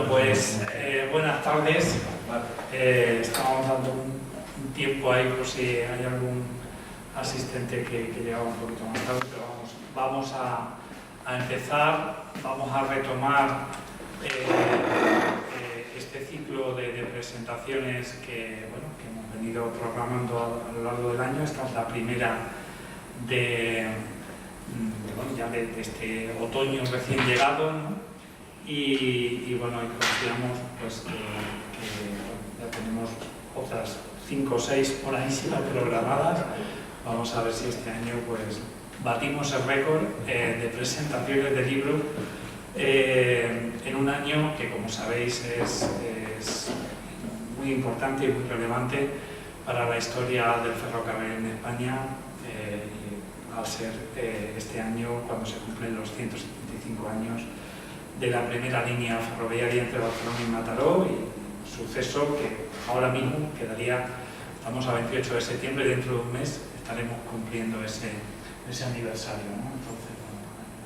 Pues buenas tardes. Estábamos dando un tiempo ahí por si hay algún asistente que llegaba un poquito más tarde, pero vamos a empezar, vamos a retomar este ciclo de presentaciones que hemos venido programando a lo largo del año. Esta es la primera de este otoño recién llegado, ¿no? Y bueno, consideramos pues, que ya tenemos otras 5 o 6 por ahí programadas. Vamos a ver si este año pues batimos el récord de presentaciones de libros en un año que, como sabéis, es muy importante y muy relevante para la historia del ferrocarril en España, al ser este año cuando se cumplen los 175 años de la primera línea ferroviaria entre Barcelona y Mataró, y suceso que ahora mismo quedaría, estamos a 28 de septiembre, dentro de un mes estaremos cumpliendo ese aniversario, ¿no? Entonces,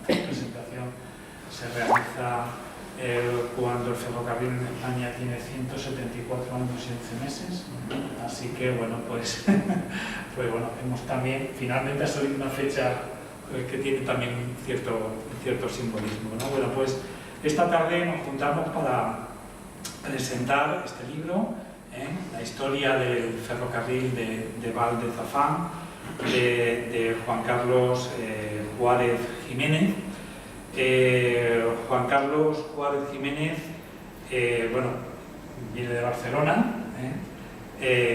esta presentación se realiza cuando el ferrocarril en España tiene 174 años y 11 meses, así que bueno, pues hemos también, finalmente ha salido una fecha que tiene también un cierto simbolismo, ¿no? Bueno, pues esta tarde nos juntamos para presentar este libro, la historia del ferrocarril de Val de Zafán, de Juan Carlos Juárez Jiménez. Juan Carlos Juárez Jiménez, viene de Barcelona,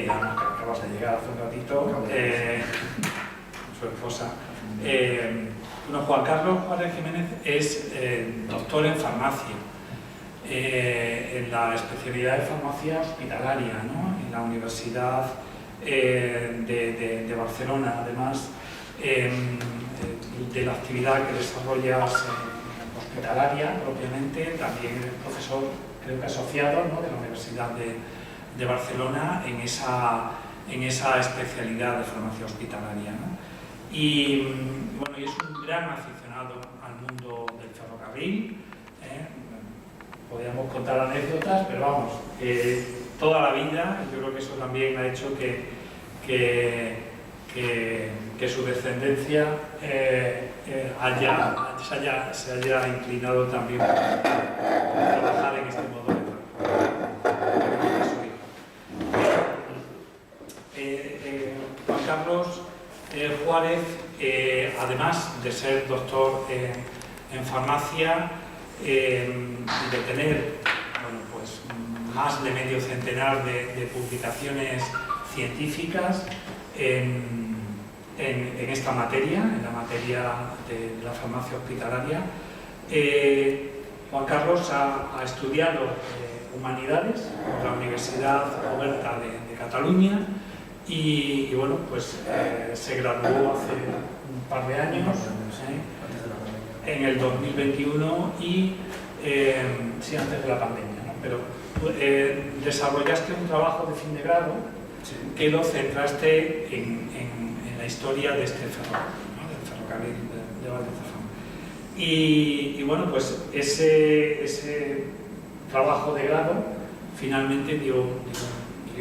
acabas de llegar hace un ratito, su esposa. Juan Carlos Juárez Jiménez es doctor en farmacia, en la especialidad de farmacia hospitalaria, ¿no? En la Universidad de Barcelona, además de la actividad que desarrolla hospitalaria propiamente. También es profesor, creo que asociado, ¿no?, de la Universidad de Barcelona en esa especialidad de farmacia hospitalaria, ¿no? Y bueno, y es un gran aficionado al mundo del ferrocarril. Podríamos contar anécdotas, pero vamos, toda la vida. Yo creo que eso también ha hecho que su descendencia se haya inclinado también por trabajar en este modo de trabajo. Juan Carlos Juárez, además de ser doctor en farmacia y de tener más de medio centenar de publicaciones científicas en esta materia, en la materia de la farmacia hospitalaria, Juan Carlos ha estudiado Humanidades en la Universidad Oberta de Cataluña. Y bueno, pues se graduó hace un par de años, en el 2021, y sí, antes de la pandemia, ¿no? Pero desarrollaste un trabajo de fin de grado, sí, que lo centraste en la historia de este ferrocarril, ¿no?, del ferrocarril de Val de Zafán. Y bueno, pues ese trabajo de grado finalmente dio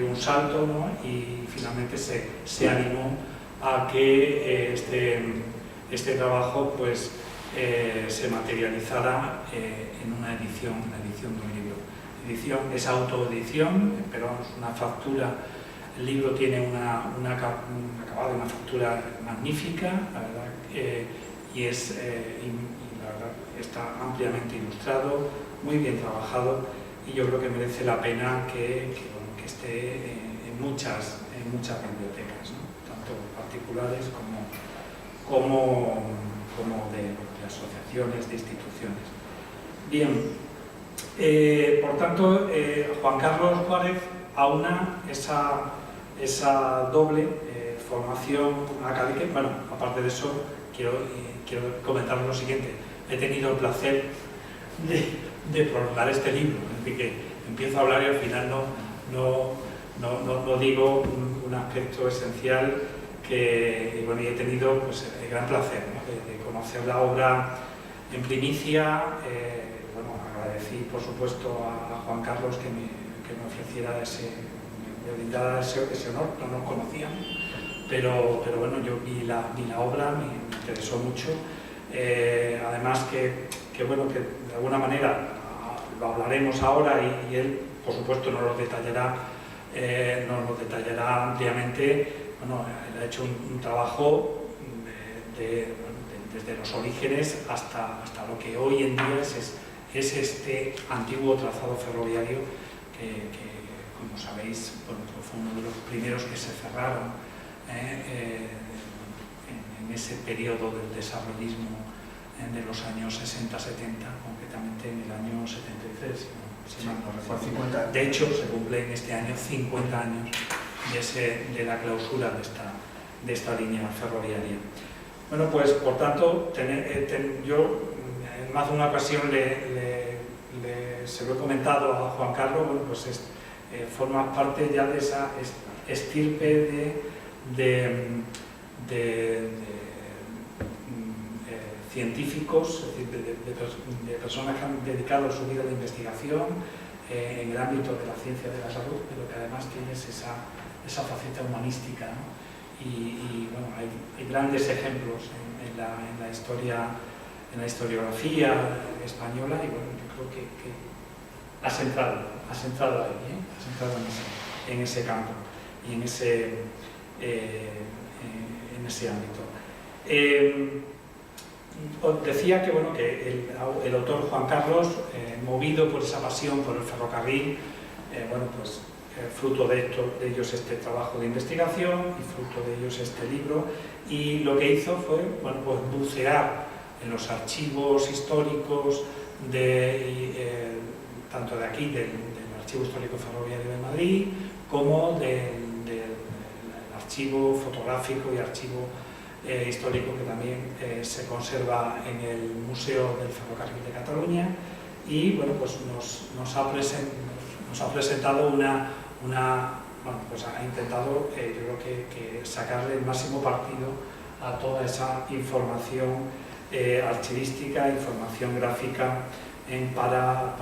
un salto, ¿no? Y finalmente se animó a que este trabajo pues se materializara en una edición de un libro. Es autoedición, pero es una factura. El libro tiene un acabado, una factura magnífica, la verdad, y la verdad está ampliamente ilustrado, muy bien trabajado, y yo creo que merece la pena que esté en muchas bibliotecas, ¿no?, tanto particulares como de asociaciones, de instituciones. Bien, por tanto, Juan Carlos Juárez aúna esa doble formación académica. Bueno, aparte de eso, quiero comentar lo siguiente. He tenido el placer de prologar este libro, es decir, que empiezo a hablar y al final no digo un aspecto esencial y he tenido pues, el gran placer, ¿no?, de conocer la obra en primicia, agradecí, por supuesto, a Juan Carlos que me ofreciera me brindara ese honor. No nos conocíamos, pero bueno, yo vi la obra, me interesó mucho. Además que bueno, que de alguna manera lo hablaremos ahora y él, por supuesto, nos lo detallará ampliamente. Bueno, él ha hecho un trabajo desde los orígenes hasta lo que hoy en día es este antiguo trazado ferroviario que como sabéis, bueno, fue uno de los primeros que se cerraron en ese periodo del desarrollismo de los años 60-70, concretamente en el año 73, si mal no recuerdo. De hecho, se cumplen este año 50 años de la clausura de esta línea ferroviaria. Bueno, pues por tanto, yo en más de una ocasión se lo he comentado a Juan Carlos, bueno, pues forma parte ya de esa estirpe de científicos, es decir, de personas que han dedicado su vida a la investigación en el ámbito de la ciencia de la salud, pero que además tienes esa faceta humanística, ¿no? Y bueno, hay grandes ejemplos en la historiografía española, y bueno, yo creo que has entrado ahí, has entrado en ese campo y en ese ámbito. Os decía que, bueno, que el autor Juan Carlos, movido por esa pasión por el ferrocarril, bueno, pues fruto de ellos este trabajo de investigación y fruto de ellos este libro, y lo que hizo fue, bueno, pues bucear en los archivos históricos tanto de aquí, del Archivo Histórico Ferroviario de Madrid, como del archivo fotográfico y archivo histórico que también se conserva en el Museo del Ferrocarril de Cataluña, y bueno, pues nos ha presentado bueno, pues ha intentado, yo creo que sacarle el máximo partido a toda esa información archivística, información gráfica, para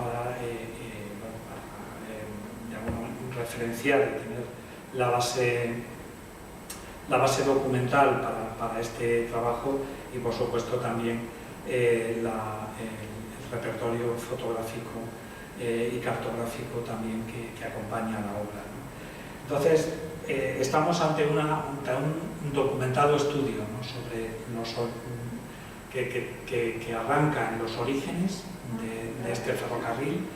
referenciar y tener la base documental para este trabajo, y por supuesto también el repertorio fotográfico y cartográfico también que acompaña a la obra, ¿no? Entonces, estamos ante un documentado estudio, ¿no?, que arranca en los orígenes de este ferrocarril,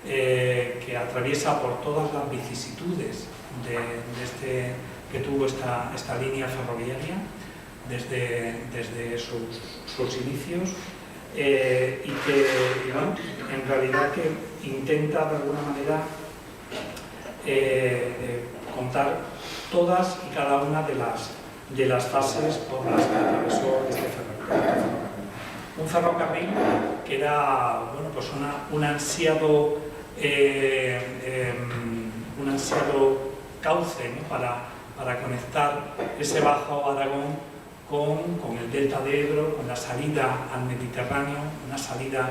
que atraviesa por todas las vicisitudes que tuvo esta línea ferroviaria desde sus inicios, y que, bueno, en realidad que intenta de alguna manera contar todas y cada una de las fases por las que atravesó este ferrocarril. Un ferrocarril que era, bueno, pues un ansiado cauce, ¿no?, para conectar ese Bajo Aragón con el delta de Ebro, con la salida al Mediterráneo, una salida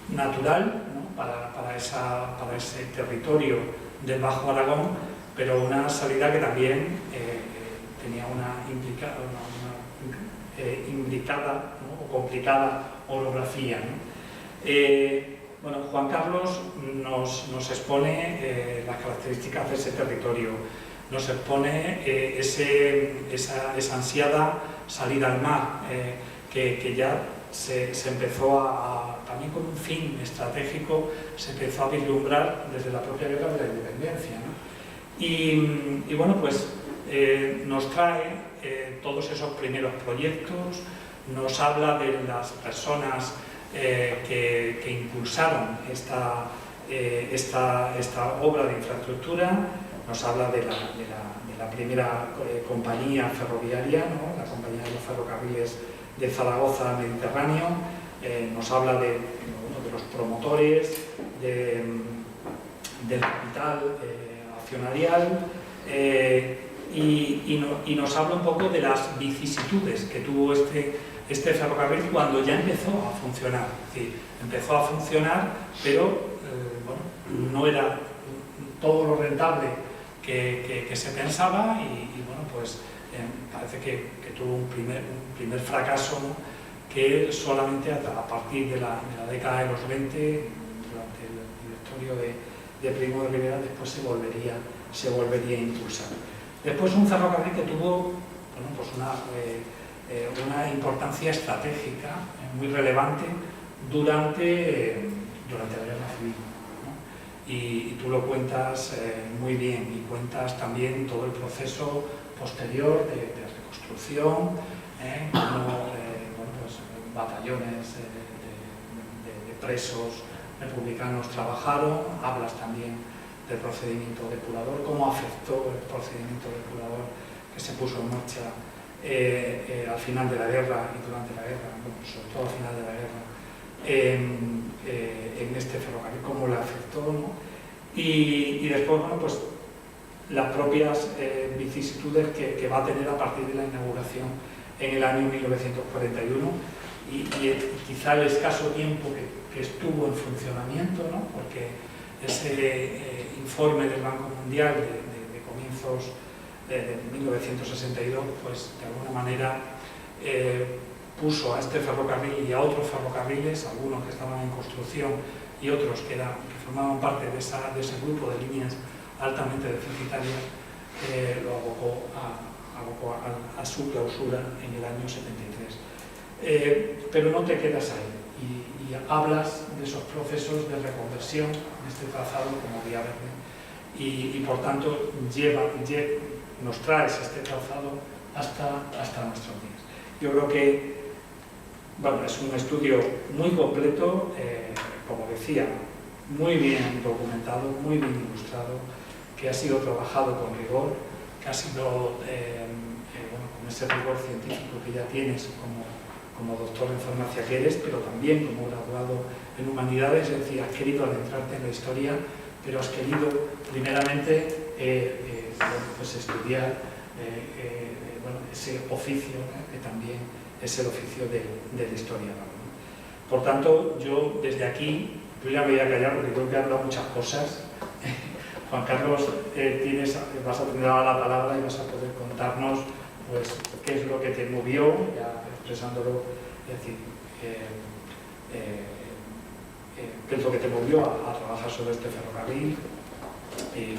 natural, ¿no?, para ese territorio del Bajo Aragón, pero una salida que también tenía una imbricada, ¿no?, o complicada orografía, ¿no? Bueno, Juan Carlos nos expone las características de ese territorio, nos expone esa ansiada salida al mar, que ya se empezó también con un fin estratégico, se empezó a vislumbrar desde la propia guerra de la independencia, ¿no? Y bueno, pues nos trae todos esos primeros proyectos, nos habla de las personas que impulsaron esta obra de infraestructura, nos habla de la primera compañía ferroviaria, ¿no?, la Compañía de los Ferrocarriles de Zaragoza Mediterráneo, nos habla de los promotores, del capital accionarial, y nos habla un poco de las vicisitudes que tuvo este ferrocarril cuando ya empezó a funcionar. Es decir, empezó a funcionar, pero bueno, no era todo lo rentable que se pensaba y bueno, pues parece que tuvo un primer fracaso, ¿no? Que solamente a partir de la década de los 20, durante el directorio de Primo de Rivera, después se volvería a impulsar. Después un ferrocarril que tuvo pues una importancia estratégica muy relevante durante la Guerra Civil, ¿no? Y tú lo cuentas muy bien, y cuentas también todo el proceso posterior de reconstrucción, como pues, batallones de presos republicanos trabajaron. Hablas también del procedimiento depurador, cómo afectó el procedimiento depurador que se puso en marcha al final de la guerra y durante la guerra, bueno, sobre todo al final de la guerra, en este ferrocarril, cómo le afectó, ¿no? Y después, bueno, pues las propias vicisitudes que va a tener a partir de la inauguración en el año 1941 y quizá el escaso tiempo que estuvo en funcionamiento, ¿no? Porque ese informe del Banco Mundial de comienzos de 1962, pues de alguna manera puso a este ferrocarril y a otros ferrocarriles, algunos que estaban en construcción y otros que formaban parte de ese grupo de líneas altamente deficitarias, lo abocó a su clausura en el año 73. Pero no te quedas ahí y hablas de esos procesos de reconversión de este trazado como vía verde y por tanto nos traes este trazado hasta nuestros días. Yo creo que bueno, es un estudio muy completo, como decía, muy bien documentado, muy bien ilustrado, que ha sido trabajado con rigor, que ha sido con ese rigor científico que ya tienes como doctor en farmacia que eres, pero también como graduado en humanidades. Es decir, has querido adentrarte en la historia, pero has querido primeramente pues estudiar ese oficio, que también es el oficio del historiador, ¿no? Por tanto, yo desde aquí, yo ya me voy a callar porque creo que he hablado muchas cosas. Juan Carlos, vas a tener ahora la palabra y vas a poder contarnos pues, qué es lo que te movió, ya expresándolo, es decir, qué es lo que te movió a trabajar sobre este ferrocarril.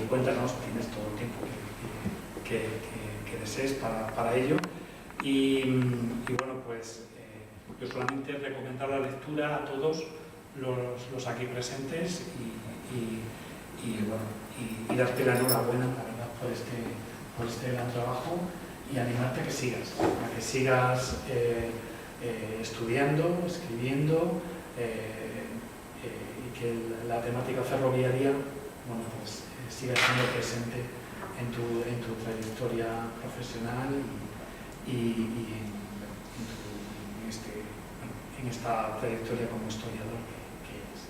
Cuéntanos, tienes todo el tiempo que desees para ello. Y bueno, pues yo solamente recomendar la lectura a todos los aquí presentes y darte la enhorabuena, la verdad, por este gran trabajo y animarte a que sigas estudiando, escribiendo y que la temática ferroviaria, bueno, pues siga siendo presente en tu trayectoria profesional y en esta trayectoria como historiador que es.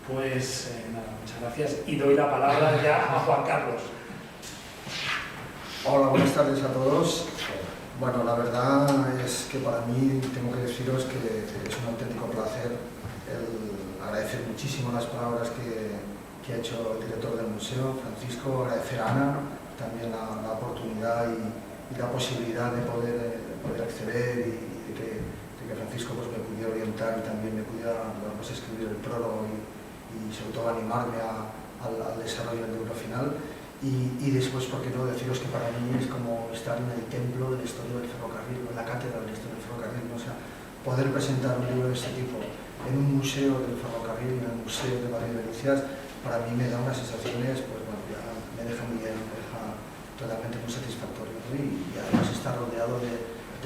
Pues nada, muchas gracias y doy la palabra ya a Juan Carlos. Hola, buenas tardes a todos. Bueno, la verdad es que para mí tengo que deciros que es un auténtico placer agradecer muchísimo las palabras que ha hecho el director del museo, Francisco, agradecer a Ana también la oportunidad y la posibilidad de poder acceder y de que Francisco pues, me pudiera orientar y también me pudiera pues, escribir el prólogo y sobre todo animarme al desarrollo del libro final. Y después, ¿por qué no deciros que para mí es como estar en el templo de la historia del ferrocarril, en la cátedra de la historia del ferrocarril, ¿no? O sea, poder presentar un libro de este tipo en un museo del ferrocarril, en el museo de Madrid de Delicias, para mí me da unas sensaciones, pues bueno, ya me deja muy bien, me deja totalmente muy satisfactorio, ¿no? Y además estar rodeado de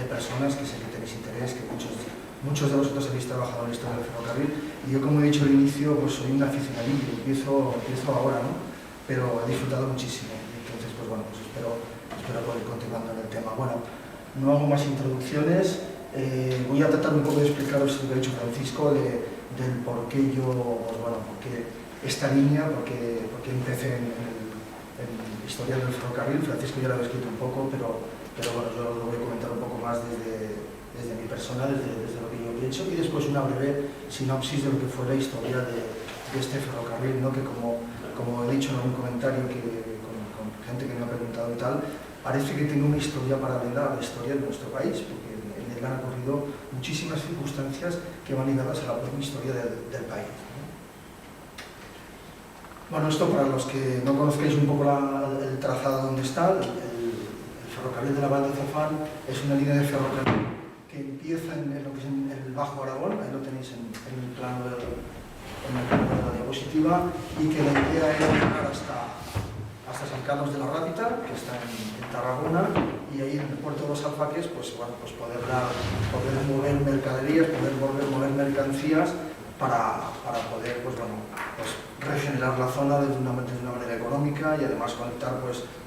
personas que sé que tenéis interés, que muchos de vosotros habéis trabajado en la historia del ferrocarril, y yo, como he dicho al inicio, pues soy un aficionadillo, empiezo ahora, ¿no? Pero he disfrutado muchísimo, entonces pues bueno, pues espero poder continuando en el tema. Bueno, no hago más introducciones, voy a tratar un poco de explicaros lo que ha dicho Francisco del por qué yo, pues bueno, por qué esta línea, por qué empecé en historia del ferrocarril. Francisco ya lo había escrito un poco, pero bueno, yo lo voy a comentar un poco más desde desde mi persona, desde lo que yo he hecho, y después una breve sinopsis de lo que fue la historia de este ferrocarril, ¿no? Que como he dicho en algún comentario con gente que me ha preguntado y tal, parece que tiene una historia paralela a la historia de nuestro país, porque en él han ocurrido muchísimas circunstancias que van ligadas a la propia historia del país, ¿no? Bueno, esto para los que no conozcáis un poco el trazado donde está, el ferrocarril de la Val de Zafán es una línea de ferrocarril que empieza en lo que es en el Bajo Aragón, ahí lo tenéis en el plano de la diapositiva, y que la idea era llegar hasta San Carlos de la Rábita, que está en Tarragona, y ahí en el puerto de los Alfaques, pues poder mover mercaderías, poder mover mercancías para poder regenerar la zona de una manera económica y además conectar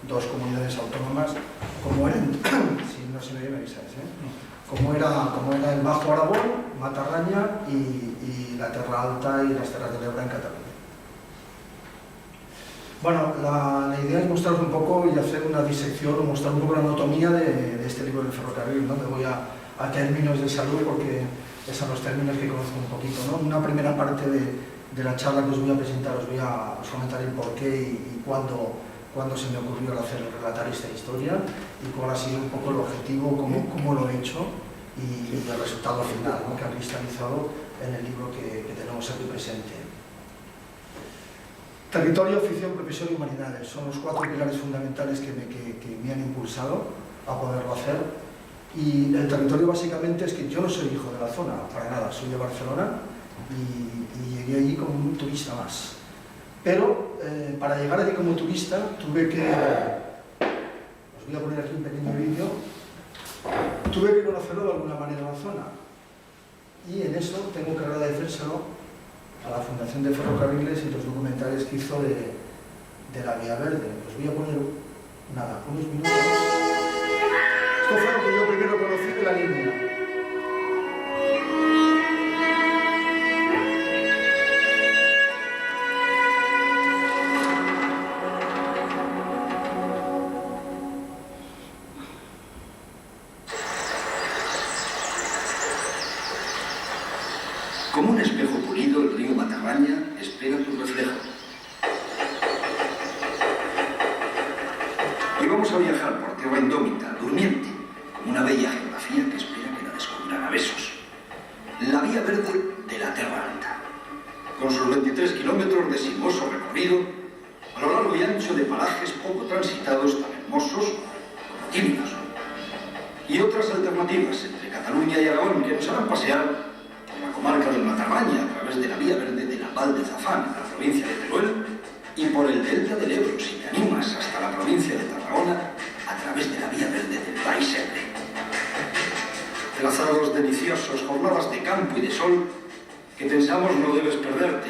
dos comunidades autónomas como eran, si no se me oye me avisáis, como era el Bajo Aragón, Matarraña y la Terra Alta y las Terras de l'Ebre en Cataluña. Bueno, la idea es mostraros un poco y hacer una disección o mostrar un poco la anatomía de este libro del ferrocarril, ¿no? Me voy a términos de salud porque esos son los términos que conozco un poquito, ¿no? Una primera parte de la charla que os voy a presentar, os comentar el porqué y cuándo se me ocurrió relatar esta historia y cuál ha sido un poco el objetivo, cómo lo he hecho y el resultado final, ¿no? Que ha cristalizado en el libro que tenemos aquí presente. Territorio, afición, profesión y humanidades son los 4 pilares fundamentales que me han impulsado a poderlo hacer. Y el territorio básicamente es que yo no soy hijo de la zona, para nada, soy de Barcelona y llegué allí como un turista más. Pero para llegar allí como turista tuve que, os voy a poner aquí un pequeño vídeo, tuve que conocerlo de alguna manera la zona. Y en eso tengo que agradecérselo a la Fundación de Ferrocarriles y los documentales que hizo de la Vía Verde. Os voy a poner, unos minutos. Esto fue lo que yo primero conocí de la línea. Como un espejo pulido, el río Matarraña espera tu reflejo. Y vamos a viajar por tierra indómita, durmiente, como una bella geografía que espera que la descubran a besos. La Vía Verde de la Terra Alta, con sus 23 kilómetros de sinuoso recorrido, a lo largo y ancho de parajes poco transitados, tan hermosos como tímidos. Y otras alternativas entre Cataluña y Aragón que nos harán pasear la comarca del Matarraña a través de la Vía Verde de la Val de Zafán, en la provincia de Teruel, y por el delta del Ebro, si te animas, hasta la provincia de Tarragona, a través de la Vía Verde del Baix Ebre. Trazados deliciosos, jornadas de campo y de sol, que pensamos no debes perderte.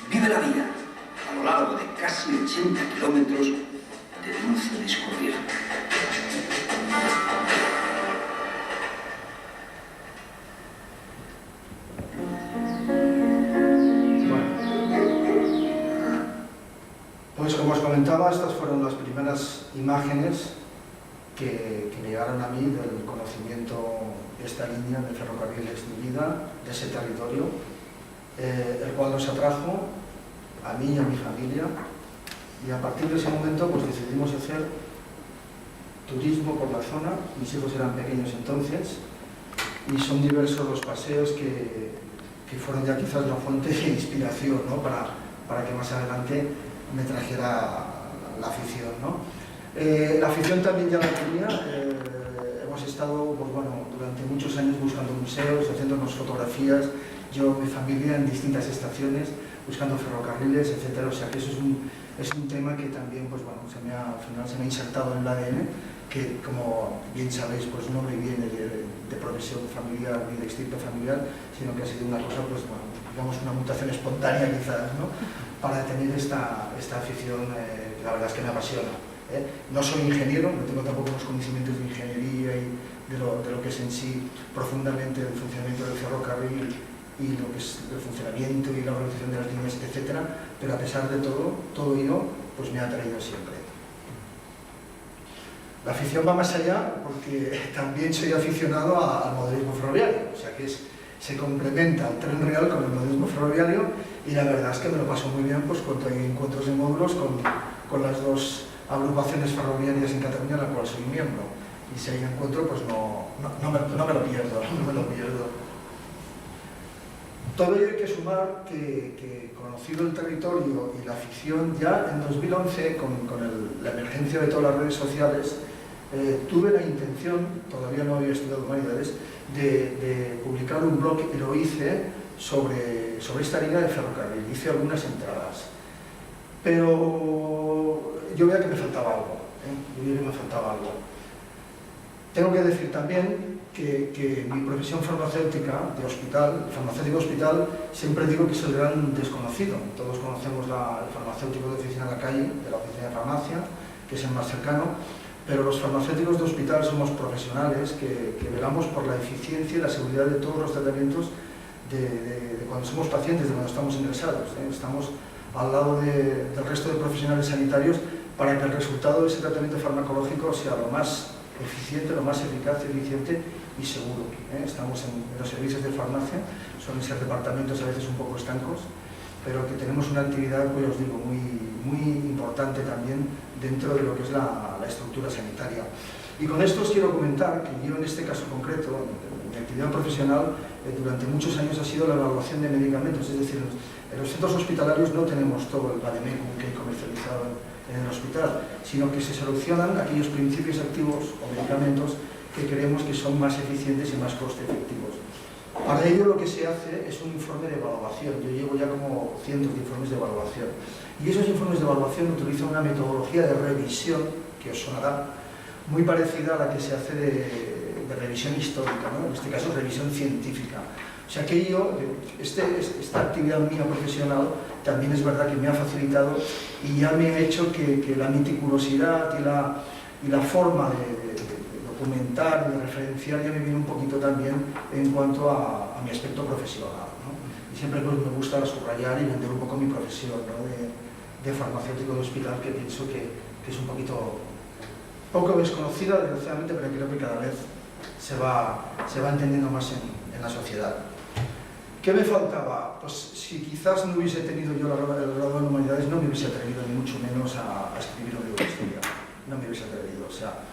Vive la vida, a lo largo de casi 80 kilómetros de dulce discurrir. Pues como os comentaba, estas fueron las primeras imágenes que me llegaron a mí del conocimiento de esta línea de ferrocarriles de vida, de ese territorio, el cual nos atrajo a mí y a mi familia, y a partir de ese momento pues decidimos hacer turismo por la zona. Mis hijos eran pequeños entonces y son diversos los paseos que fueron ya quizás la fuente de inspiración, ¿no? para que más adelante me trajera la afición, ¿no? La afición también ya la tenía. Hemos estado durante muchos años buscando museos, haciéndonos fotografías, yo, mi familia, en distintas estaciones, buscando ferrocarriles, etc. O sea que eso es un tema que también al final se me ha insertado en el ADN, que como bien sabéis pues no me viene de profesión familiar ni de estirpe familiar, sino que ha sido una cosa, digamos una mutación espontánea quizás, ¿no? Para tener esta afición que la verdad es que me apasiona. No soy ingeniero, no tengo tampoco unos conocimientos de ingeniería y de lo que es en sí profundamente el funcionamiento del ferrocarril y lo que es el funcionamiento y la organización de las líneas, etcétera, pero a pesar de todo ello, pues me ha atraído siempre. La afición va más allá porque también soy aficionado al modelismo ferroviario, o sea que se complementa el tren real con el modelismo ferroviario, y la verdad es que me lo paso muy bien pues, cuando hay encuentros de módulos con las dos agrupaciones ferroviarias en Cataluña, en la cual soy miembro, y si hay encuentro pues no me lo pierdo. Todo ello hay que sumar que conocido el territorio y la afición, ya en 2011, con la emergencia de todas las redes sociales, tuve la intención, todavía no había estudiado humanidades, de publicar un blog, y lo hice sobre esta línea de ferrocarril. Hice algunas entradas, pero yo veía que me faltaba algo. Tengo que decir también que mi profesión farmacéutica de hospital, el farmacéutico hospital, siempre digo que es el gran desconocido. Todos conocemos el farmacéutico de oficina en la calle, de la oficina de farmacia, que es el más cercano, pero los farmacéuticos de hospital somos profesionales que velamos por la eficiencia y la seguridad de todos los tratamientos de cuando somos pacientes, de cuando estamos ingresados. Estamos al lado del resto de profesionales sanitarios para que el resultado de ese tratamiento farmacológico sea lo más eficiente, lo más eficaz, eficiente y seguro. Estamos en los servicios de farmacia, suelen ser departamentos a veces un poco estancos, pero que tenemos una actividad, pues os digo, muy importante también dentro de lo que es la estructura sanitaria. Y con esto os quiero comentar que yo en este caso concreto, mi actividad profesional durante muchos años ha sido la evaluación de medicamentos, es decir, en los centros hospitalarios no tenemos todo el vademecum que hay comercializado en el hospital, sino que se seleccionan aquellos principios activos o medicamentos que creemos que son más eficientes y más coste efectivos. Para ello lo que se hace es un informe de evaluación. Yo llevo ya como cientos de informes de evaluación. Y esos informes de evaluación utilizan una metodología de revisión, que os sonará, muy parecida a la que se hace de revisión histórica, ¿no? En este caso revisión científica. O sea que esta actividad mía profesional también es verdad que me ha facilitado y ya me ha hecho que la meticulosidad y la forma de documentar y de referenciar ya me viene un poquito también en cuanto a mi aspecto profesional, ¿no? Y siempre pues, me gusta subrayar y vender un poco mi profesión, ¿no? de farmacéutico de hospital, que pienso que es un poco desconocida, desgraciadamente, pero creo que cada vez se va entendiendo más en la sociedad. ¿Qué me faltaba? Pues si quizás no hubiese tenido yo el grado en Humanidades, no me hubiese atrevido ni mucho menos a escribir un libro de historia. No me hubiese atrevido. O sea,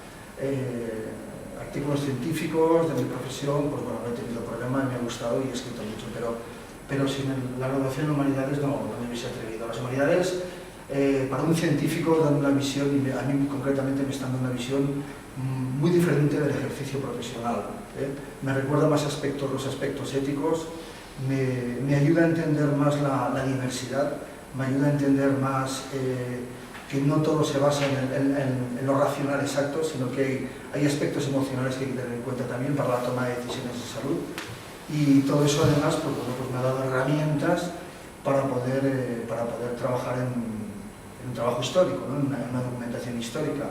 artículos científicos de mi profesión, pues bueno, no he tenido problema, me ha gustado y he escrito mucho, pero sin la graduación en Humanidades no me hubiese atrevido. Las Humanidades, para un científico, dan una visión, y a mí concretamente me están dando una visión muy diferente del ejercicio profesional. Me recuerda más los aspectos éticos, me ayuda a entender más la diversidad, me ayuda a entender más que no todo se basa en lo racional exacto, sino que hay aspectos emocionales que hay que tener en cuenta también para la toma de decisiones de salud. Y todo eso además pues me ha dado herramientas para poder trabajar en un trabajo histórico, ¿no? en una documentación histórica.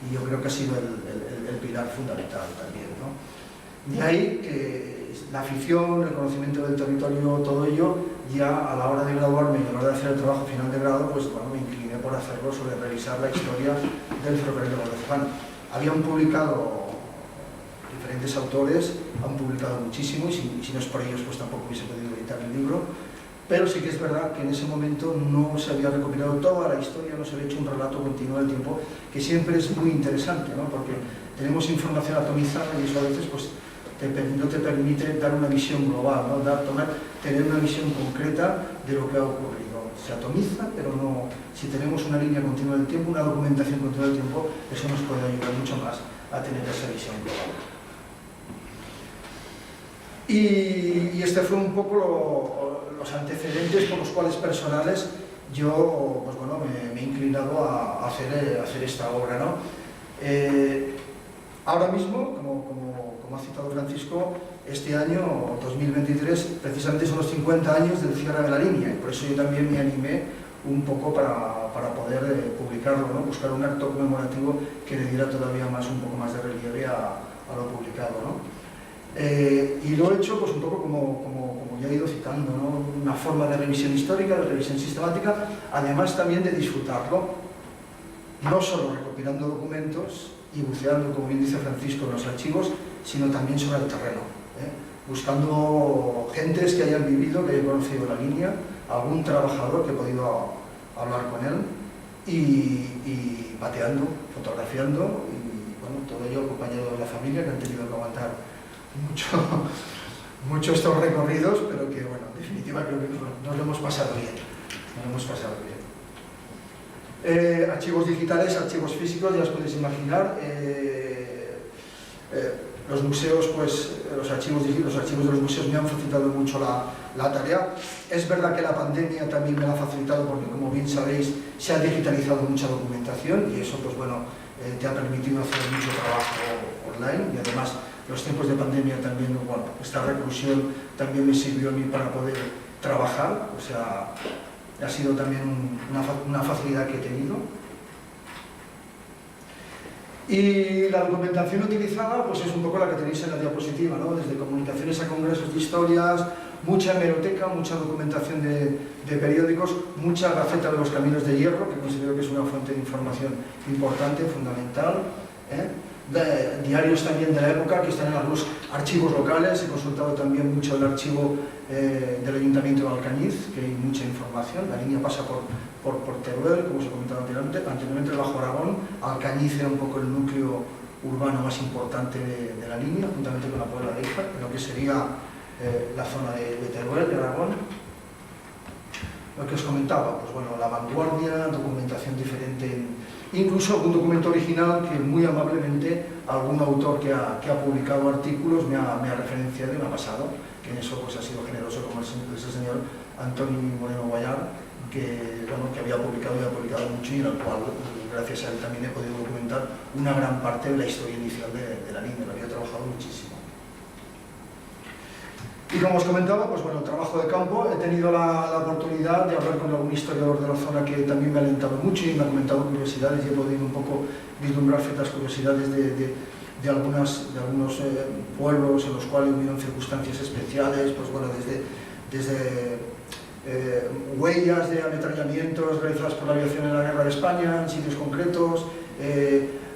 Y yo creo que ha sido el pilar fundamental también, ¿no? De ahí que la afición, el conocimiento del territorio, todo ello, ya a la hora de graduarme y a la hora de hacer el trabajo final de grado, pues bueno, me incliné por hacerlo sobre revisar la historia del ferrocarril de Guadalajara. Habían publicado diferentes autores, han publicado muchísimo, y si no es por ellos, pues tampoco hubiese podido editar el libro. Pero sí que es verdad que en ese momento no se había recopilado toda la historia, no se había hecho un relato continuo del tiempo, que siempre es muy interesante, ¿no? Porque tenemos información atomizada y eso a veces pues, no te permite dar una visión global, ¿no? Tener una visión concreta de lo que ha ocurrido. Se atomiza, pero no. Si tenemos una línea continua del tiempo, una documentación continua del tiempo, eso nos puede ayudar mucho más a tener esa visión global. Y este fue un poco los antecedentes por los cuales personales yo pues bueno, me he inclinado a hacer esta obra, ¿no? Ahora mismo, como ha citado Francisco, este año, 2023, precisamente son los 50 años del cierre de la línea, y por eso yo también me animé un poco para poder publicarlo, ¿no? Buscar un acto conmemorativo que le diera todavía un poco más de relieve a lo publicado, ¿no? Y lo he hecho pues un poco como ya he ido citando, ¿no? Una forma de revisión histórica, de revisión sistemática, además también de disfrutarlo, no solo recopilando documentos, y buceando, como bien dice Francisco, en los archivos, sino también sobre el terreno, buscando gentes que hayan vivido, que hayan conocido la línea, algún trabajador que he podido hablar con él, y pateando, fotografiando, y bueno, todo ello acompañado de la familia, que han tenido que aguantar mucho estos recorridos, pero que bueno, en definitiva creo que nos lo hemos pasado bien. Archivos digitales, archivos físicos, ya os podéis imaginar. Los museos, pues los archivos de los museos me han facilitado mucho la tarea. Es verdad que la pandemia también me la ha facilitado porque, como bien sabéis, se ha digitalizado mucha documentación y eso, pues bueno, te ha permitido hacer mucho trabajo online, y además los tiempos de pandemia también, bueno, esta reclusión también me sirvió a mí para poder trabajar, o sea, ha sido también una facilidad que he tenido. Y la documentación utilizada pues es un poco la que tenéis en la diapositiva, ¿no? Desde comunicaciones a congresos de historias, mucha hemeroteca, mucha documentación de periódicos, mucha Gaceta de los Caminos de Hierro, que considero que es una fuente de información importante, fundamental, diarios también de la época que están en algunos archivos locales. He consultado también mucho el archivo del Ayuntamiento de Alcañiz, que hay mucha información. La línea pasa por Teruel, como os he comentado anteriormente, el Bajo Aragón. Alcañiz era un poco el núcleo urbano más importante de la línea, juntamente con la Puebla de Híjar, en lo que sería la zona de Teruel, de Aragón. Lo que os comentaba, pues bueno, la vanguardia, documentación diferente, incluso algún documento original que muy amablemente algún autor que ha publicado artículos me ha referenciado y me ha pasado, que en eso pues ha sido generoso, como ese señor Antonio Moreno Guayar, que, bueno, que había publicado mucho y en el cual, gracias a él, también he podido documentar una gran parte de la historia inicial de la línea. Lo había trabajado muchísimo. Y como os comentaba, pues bueno, el trabajo de campo, he tenido la oportunidad de hablar con algún historiador de la zona que también me ha alentado mucho y me ha comentado curiosidades, y he podido un poco vislumbrar ciertas curiosidades de algunos pueblos en los cuales hubieron circunstancias especiales, pues bueno, desde huellas de ametrallamientos realizadas por la aviación en la Guerra de España, en sitios concretos,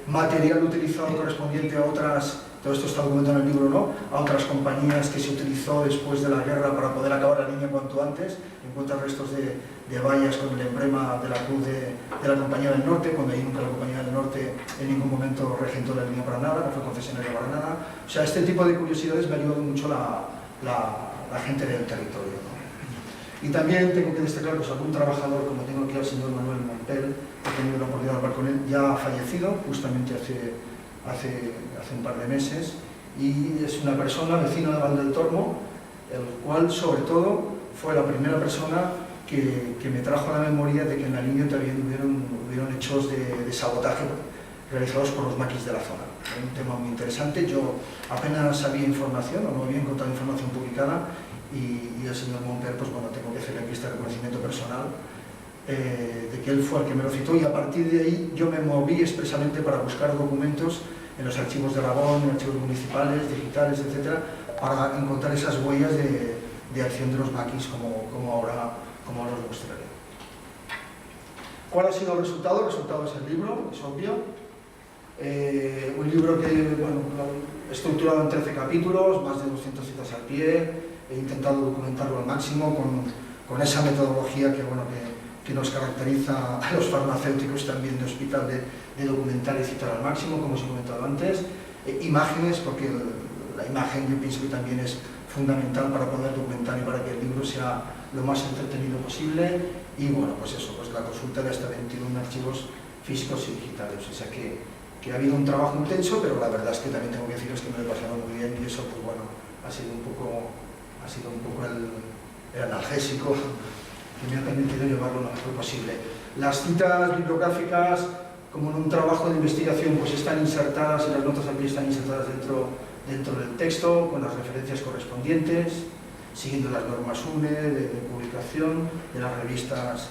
material utilizado correspondiente a otras, todo esto está documentado en el libro, ¿no?, a otras compañías que se utilizó después de la guerra para poder acabar la línea cuanto antes. Encuentran restos de vallas con el emblema de la cruz de la Compañía del Norte, cuando ahí nunca la Compañía del Norte en ningún momento regentó la línea para nada, no fue concesionaria para nada. O sea, este tipo de curiosidades me ha ayudado mucho la gente del territorio, ¿no? Y también tengo que destacar pues, algún trabajador, como tengo aquí al señor Manuel Montel, he tenido la oportunidad de hablar con él, ya ha fallecido justamente hace un par de meses, y es una persona vecina de Val del Tormo, el cual sobre todo fue la primera persona que me trajo a la memoria de que en la línea también hubieron hechos de sabotaje realizados por los maquis de la zona. Era un tema muy interesante. Yo apenas había información, o no había encontrado información publicada, y el señor Monter, pues bueno, tengo que hacerle aquí este reconocimiento personal de que él fue el que me lo citó, y a partir de ahí yo me moví expresamente para buscar documentos en los archivos de Aragón, en archivos municipales, digitales, etcétera, para encontrar esas huellas de acción de los maquis, como ahora os mostraré. ¿Cuál ha sido el resultado? El resultado es el libro, es obvio. Un libro que, bueno, estructurado en 13 capítulos, más de 200 citas al pie. He intentado documentarlo al máximo con esa metodología que nos caracteriza a los farmacéuticos también de hospital, de documentar y citar al máximo, como os he comentado antes. Imágenes, porque la imagen yo pienso que también es fundamental para poder documentar y para que el libro sea lo más entretenido posible. Y bueno, pues eso, pues la consulta de hasta 21 archivos físicos y digitales. O sea que ha habido un trabajo intenso, pero la verdad es que también tengo que deciros que me lo he pasado muy bien, y eso, pues bueno, ha sido un poco el analgésico que me ha permitido llevarlo lo mejor posible. Las citas bibliográficas, como en un trabajo de investigación, pues están insertadas, y las notas aquí están insertadas dentro del texto, con las referencias correspondientes, siguiendo las normas UNE de publicación, de las revistas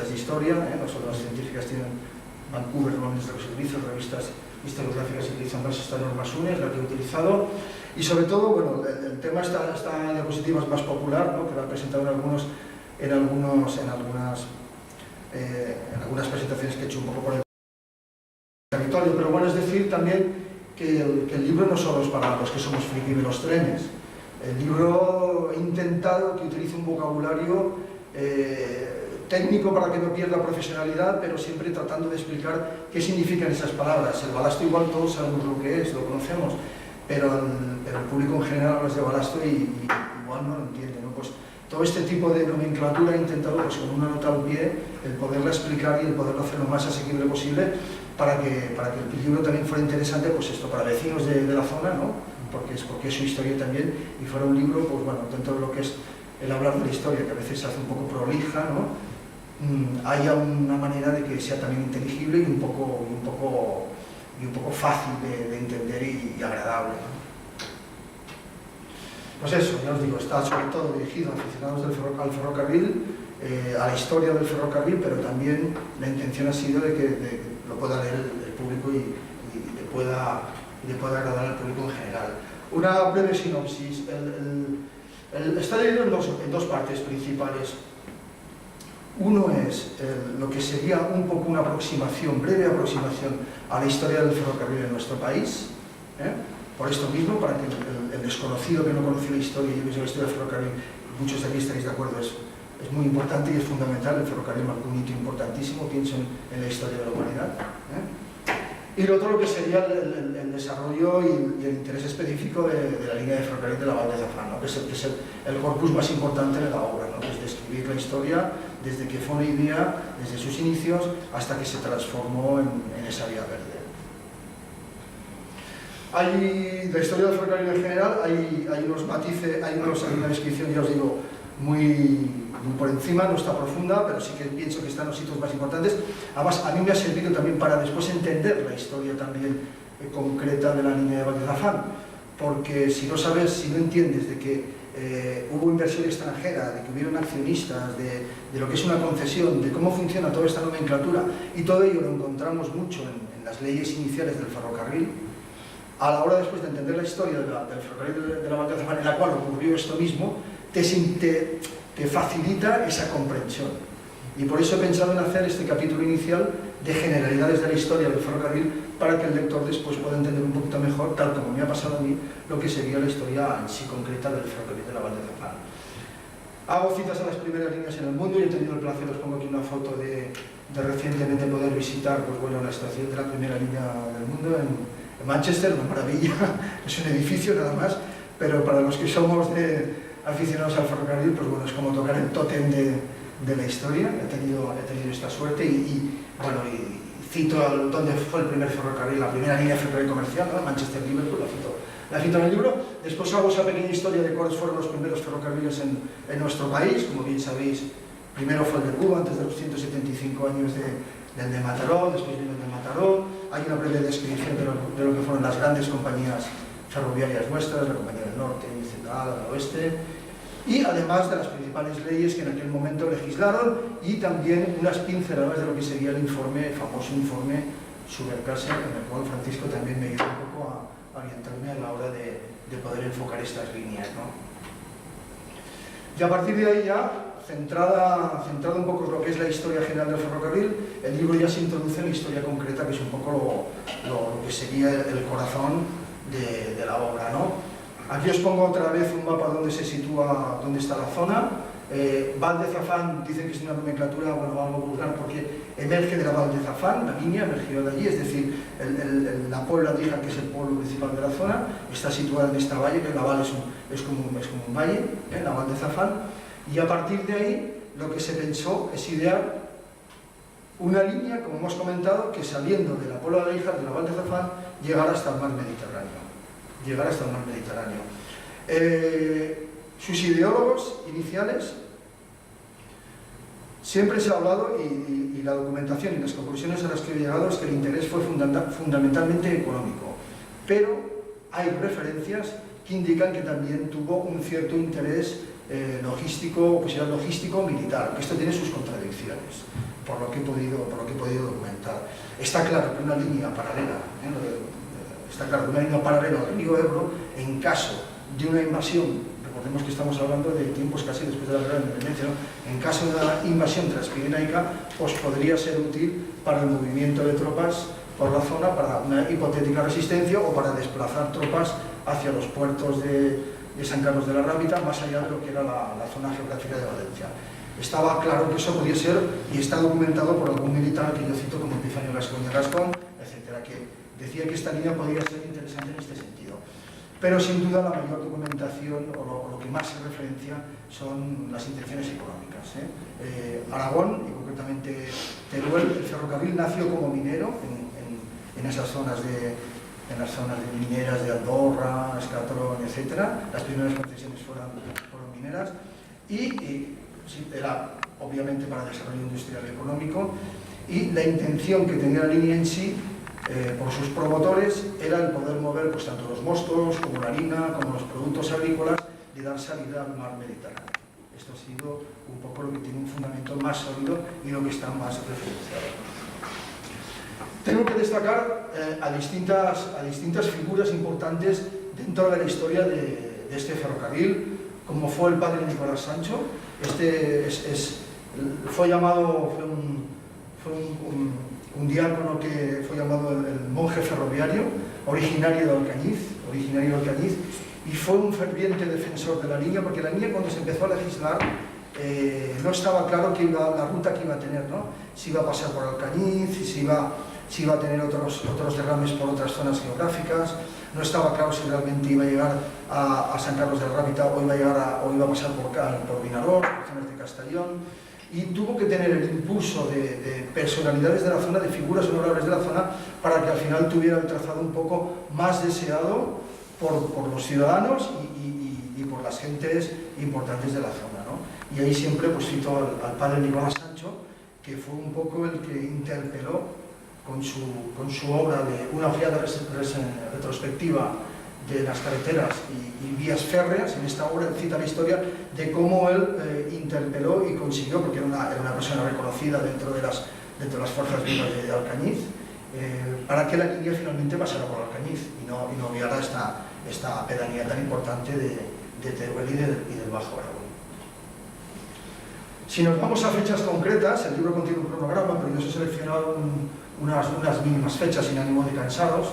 de historia, no solo las científicas tienen Vancouver, normalmente es lo que se utiliza, las revistas historiográficas se utilizan más estas normas UNE, es la que he utilizado. Y sobre todo, bueno, el tema, esta diapositiva es más popular, ¿no?, que la he presentado en algunas presentaciones que he hecho un poco por el territorio, pero bueno, es decir también que el libro no solo es para los que somos friki de los trenes. El libro he intentado que utilice un vocabulario técnico para que no pierda profesionalidad, pero siempre tratando de explicar qué significan esas palabras. El balasto igual todos sabemos lo que es, lo conocemos, pero el público en general habla de balasto y igual no lo entiende, ¿no? Pues todo este tipo de nomenclatura he intentado, pues, con una nota al pie, el poderla explicar y el poderlo hacer lo más asequible posible para que el libro también fuera interesante, pues esto, para vecinos de la zona, ¿no? Porque es su historia también, y fuera un libro, pues bueno, dentro de lo que es el hablar de la historia, que a veces se hace un poco prolija, ¿no? Haya una manera de que sea también inteligible y un poco fácil de entender y agradable, ¿no? Pues eso, ya os digo, está sobre todo dirigido a aficionados al ferrocarril, a la historia del ferrocarril, pero también la intención ha sido de que lo pueda leer el público y le pueda agradar al público en general. Una breve sinopsis. Está dividido en dos partes principales. Uno es lo que sería un poco una breve aproximación a la historia del ferrocarril en nuestro país, por esto mismo, para que el desconocido que no conoce la historia y la historia del ferrocarril, muchos de aquí estaréis de acuerdo, es muy importante y es fundamental. El ferrocarril marcó un hito importantísimo, pienso en la historia de la humanidad. Y lo otro, lo que sería el desarrollo y el interés específico de la línea de ferrocarril de la Val de Zafán, ¿no? que es el corpus más importante de la obra, ¿no? Es describir la historia desde que fue una idea, desde sus inicios, hasta que se transformó en esa vía verde. La historia del ferrocarril en general, hay unos matices, hay una descripción, ya os digo, muy por encima, no está profunda, pero sí que pienso que están los hitos más importantes. Además, a mí me ha servido también para después entender la historia también concreta de la línea de Val de Zafán, porque si no entiendes de que hubo inversión extranjera, de que hubieron accionistas, de lo que es una concesión, de cómo funciona toda esta nomenclatura, y todo ello lo encontramos mucho en las leyes iniciales del ferrocarril, a la hora después de entender la historia del ferrocarril de la Val de Zafán, en la cual ocurrió esto mismo, te facilita esa comprensión. Y por eso he pensado en hacer este capítulo inicial de generalidades de la historia del ferrocarril, para que el lector después pueda entender un poquito mejor, tal como me ha pasado a mí, lo que sería la historia en sí concreta del ferrocarril de la Val de Zafán. Hago citas a las primeras líneas en el mundo y he tenido el placer, os pongo aquí una foto de recientemente poder visitar, pues bueno, la estación de la primera línea del mundo en Manchester, una maravilla. Es un edificio nada más, pero para los que somos aficionados al ferrocarril, pues bueno, es como tocar el tótem de la historia. He tenido esta suerte y cito dónde fue el primer ferrocarril, la primera línea de ferrocarril comercial, ¿no? Manchester-Liverpool, la cito en el libro. Después hago esa pequeña historia de cuáles fueron los primeros ferrocarriles en nuestro país. Como bien sabéis, primero fue el de Cuba, antes de los 175 años del de Mataró, después vino el de Mataró. Hay una breve descripción de lo que fueron las grandes compañías ferroviarias nuestras, la Compañía del Norte, Central, del Oeste, y además de las principales leyes que en aquel momento legislaron, y también unas pinceladas de lo que sería el famoso informe Subercase, en el cual Francisco también me ayudó un poco a orientarme a la hora de poder enfocar estas líneas, ¿no? Y a partir de ahí ya, centrado un poco en lo que es la historia general del ferrocarril, el libro ya se introduce en la historia concreta, que es un poco lo que sería el corazón de la obra, ¿no? Aquí os pongo otra vez un mapa donde se sitúa, dónde está la zona. Val de Zafán, dicen que es una nomenclatura, bueno, algo vulgar, porque emerge de la Val de Zafán, la línea emergió de allí, es decir, la Puebla de Híjar, que es el pueblo principal de la zona, está situada en esta valle, que la Val es como un valle, la Val de Zafán, y a partir de ahí lo que se pensó es idear una línea, como hemos comentado, que saliendo de la Puebla de Híjar, de la Val de Zafán, llegara hasta el mar Mediterráneo. Sus ideólogos iniciales, siempre se ha hablado, y la documentación y las conclusiones a las que he llegado, es que el interés fue fundamentalmente económico, pero hay referencias que indican que también tuvo un cierto interés logístico, pues era logístico militar, que esto tiene sus contradicciones, por lo que he podido documentar. Está claro que una línea paralela, al río Ebro, en caso de una invasión, recordemos que estamos hablando de tiempos casi después de la guerra de independencia, ¿no? En caso de una invasión transpirenaica, pues podría ser útil para el movimiento de tropas por la zona para una hipotética resistencia o para desplazar tropas hacia los puertos de San Carlos de la Rábita, más allá de lo que era la zona geográfica de Valencia. Estaba claro que eso podía ser, y está documentado por algún militar que yo cito como Epifanio Gascón, etcétera, que decía que esta línea podría ser interesante en este sentido. Pero sin duda la mayor documentación o lo que más se referencia son las intenciones económicas. Aragón, y concretamente Teruel, el ferrocarril nació como minero en esas zonas en las zonas mineras de Andorra, Escatrón, etcétera. Las primeras concesiones fueron mineras y sí, era obviamente para desarrollo industrial y económico, y la intención que tenía la línea en sí, por sus promotores, era el poder mover pues, tanto los mostos como la harina, como los productos agrícolas, y dar salida al mar Mediterráneo. Esto ha sido un poco lo que tiene un fundamento más sólido y lo que está más referenciado. Tengo que destacar a distintas figuras importantes dentro de la historia de este ferrocarril, como fue el padre Nicolás Sancho. Fue un diácono que fue llamado el monje ferroviario, originario de Alcañiz, y fue un ferviente defensor de la línea, porque la línea, cuando se empezó a legislar, no estaba claro la ruta que iba a tener, ¿no? Si iba a pasar por Alcañiz, si iba a tener otros derrames por otras zonas geográficas. No estaba claro si realmente iba a llegar a San Carlos de la Rábita o iba a pasar por Vinaròs, por zonas de Castellón. Y tuvo que tener el impulso de personalidades de la zona, de figuras honorables de la zona, para que al final tuviera el trazado un poco más deseado por los ciudadanos y por las gentes importantes de la zona, ¿no? Y ahí siempre pues cito al padre Nicolás Sancho, que fue un poco el que interpeló con su obra de una ojeada retrospectiva de las carreteras y vías férreas. En esta obra cita la historia de cómo él interpeló y consiguió, porque era una persona reconocida dentro de las fuerzas vivas de Alcañiz, para que la línea finalmente pasara por Alcañiz y no obviara esta pedanía tan importante de Teruel y del Bajo Aragón. Si nos vamos a fechas concretas, el libro contiene un cronograma, pero yo os he seleccionado unas mínimas fechas sin ánimo de cansaros.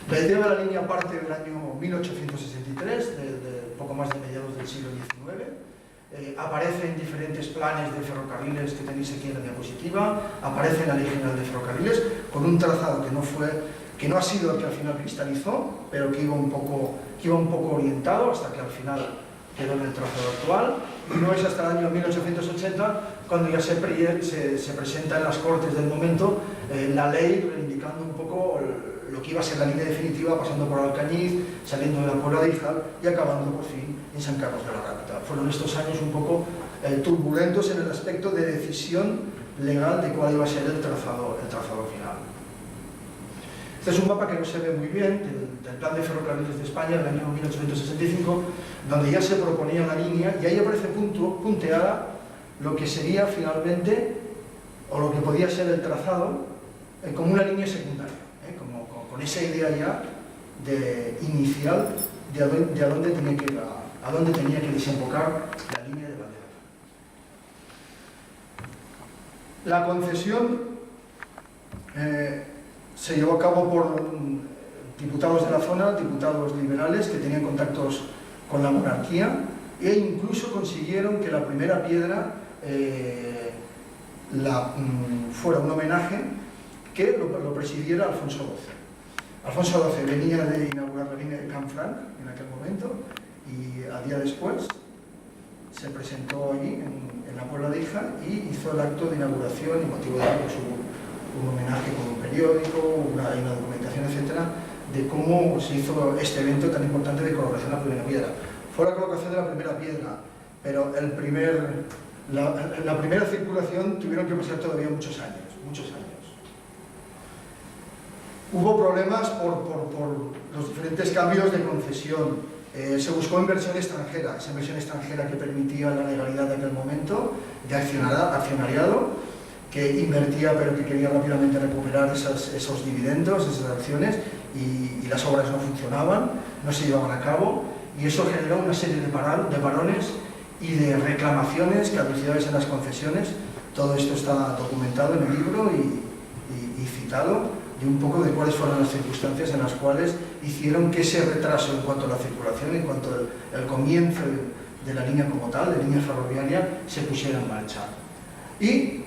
La idea de la línea parte del año 1863, de poco más de mediados del siglo XIX. Aparece en diferentes planes de ferrocarriles que tenéis aquí en la diapositiva. Aparece en la Ley General de Ferrocarriles con un trazado que no ha sido el que al final cristalizó, pero que iba un poco orientado hasta que al final quedó en el trazado actual. Y no es hasta el año 1880 cuando ya se presenta en las Cortes del momento la ley reivindicando un poco lo que iba a ser la línea definitiva, pasando por Alcañiz, saliendo de la Puebla de Izal y acabando por fin en San Carlos de la Rábita. Fueron estos años un poco turbulentos en el aspecto de decisión legal de cuál iba a ser el trazado final. Este es un mapa que no se ve muy bien, del Plan de Ferrocarriles de España del año 1865, donde ya se proponía la línea, y ahí aparece punteada lo que sería finalmente, o lo que podía ser el trazado, como una línea secundaria, con esa idea ya inicial de a dónde tenía que desembocar la línea de bandera. La concesión se llevó a cabo por diputados de la zona, diputados liberales que tenían contactos con la monarquía, e incluso consiguieron que la primera piedra fuera un homenaje que lo presidiera Alfonso XII. Alfonso XII venía de inaugurar la línea de Canfranc en aquel momento, y al día después se presentó allí en la Puebla de Hija y hizo el acto de inauguración, y motivo de pues, un homenaje con un periódico, una documentación, etcétera, de cómo se hizo este evento tan importante de colocación de la primera piedra. Fue la colocación de la primera piedra, pero la primera circulación tuvieron que pasar todavía muchos años. Hubo problemas por los diferentes cambios de concesión. Se buscó inversión extranjera, esa inversión extranjera que permitía la legalidad de aquel momento, de accionariado, que invertía pero que quería rápidamente recuperar esos dividendos, esas acciones, y las obras no funcionaban, no se llevaban a cabo, y eso generó una serie de parones y de reclamaciones, caducidades en las concesiones. Todo esto está documentado en el libro y explicitado de un poco de cuáles fueron las circunstancias en las cuales hicieron que ese retraso en cuanto a la circulación, en cuanto al comienzo de la línea como tal, de línea ferroviaria, se pusiera en marcha. Y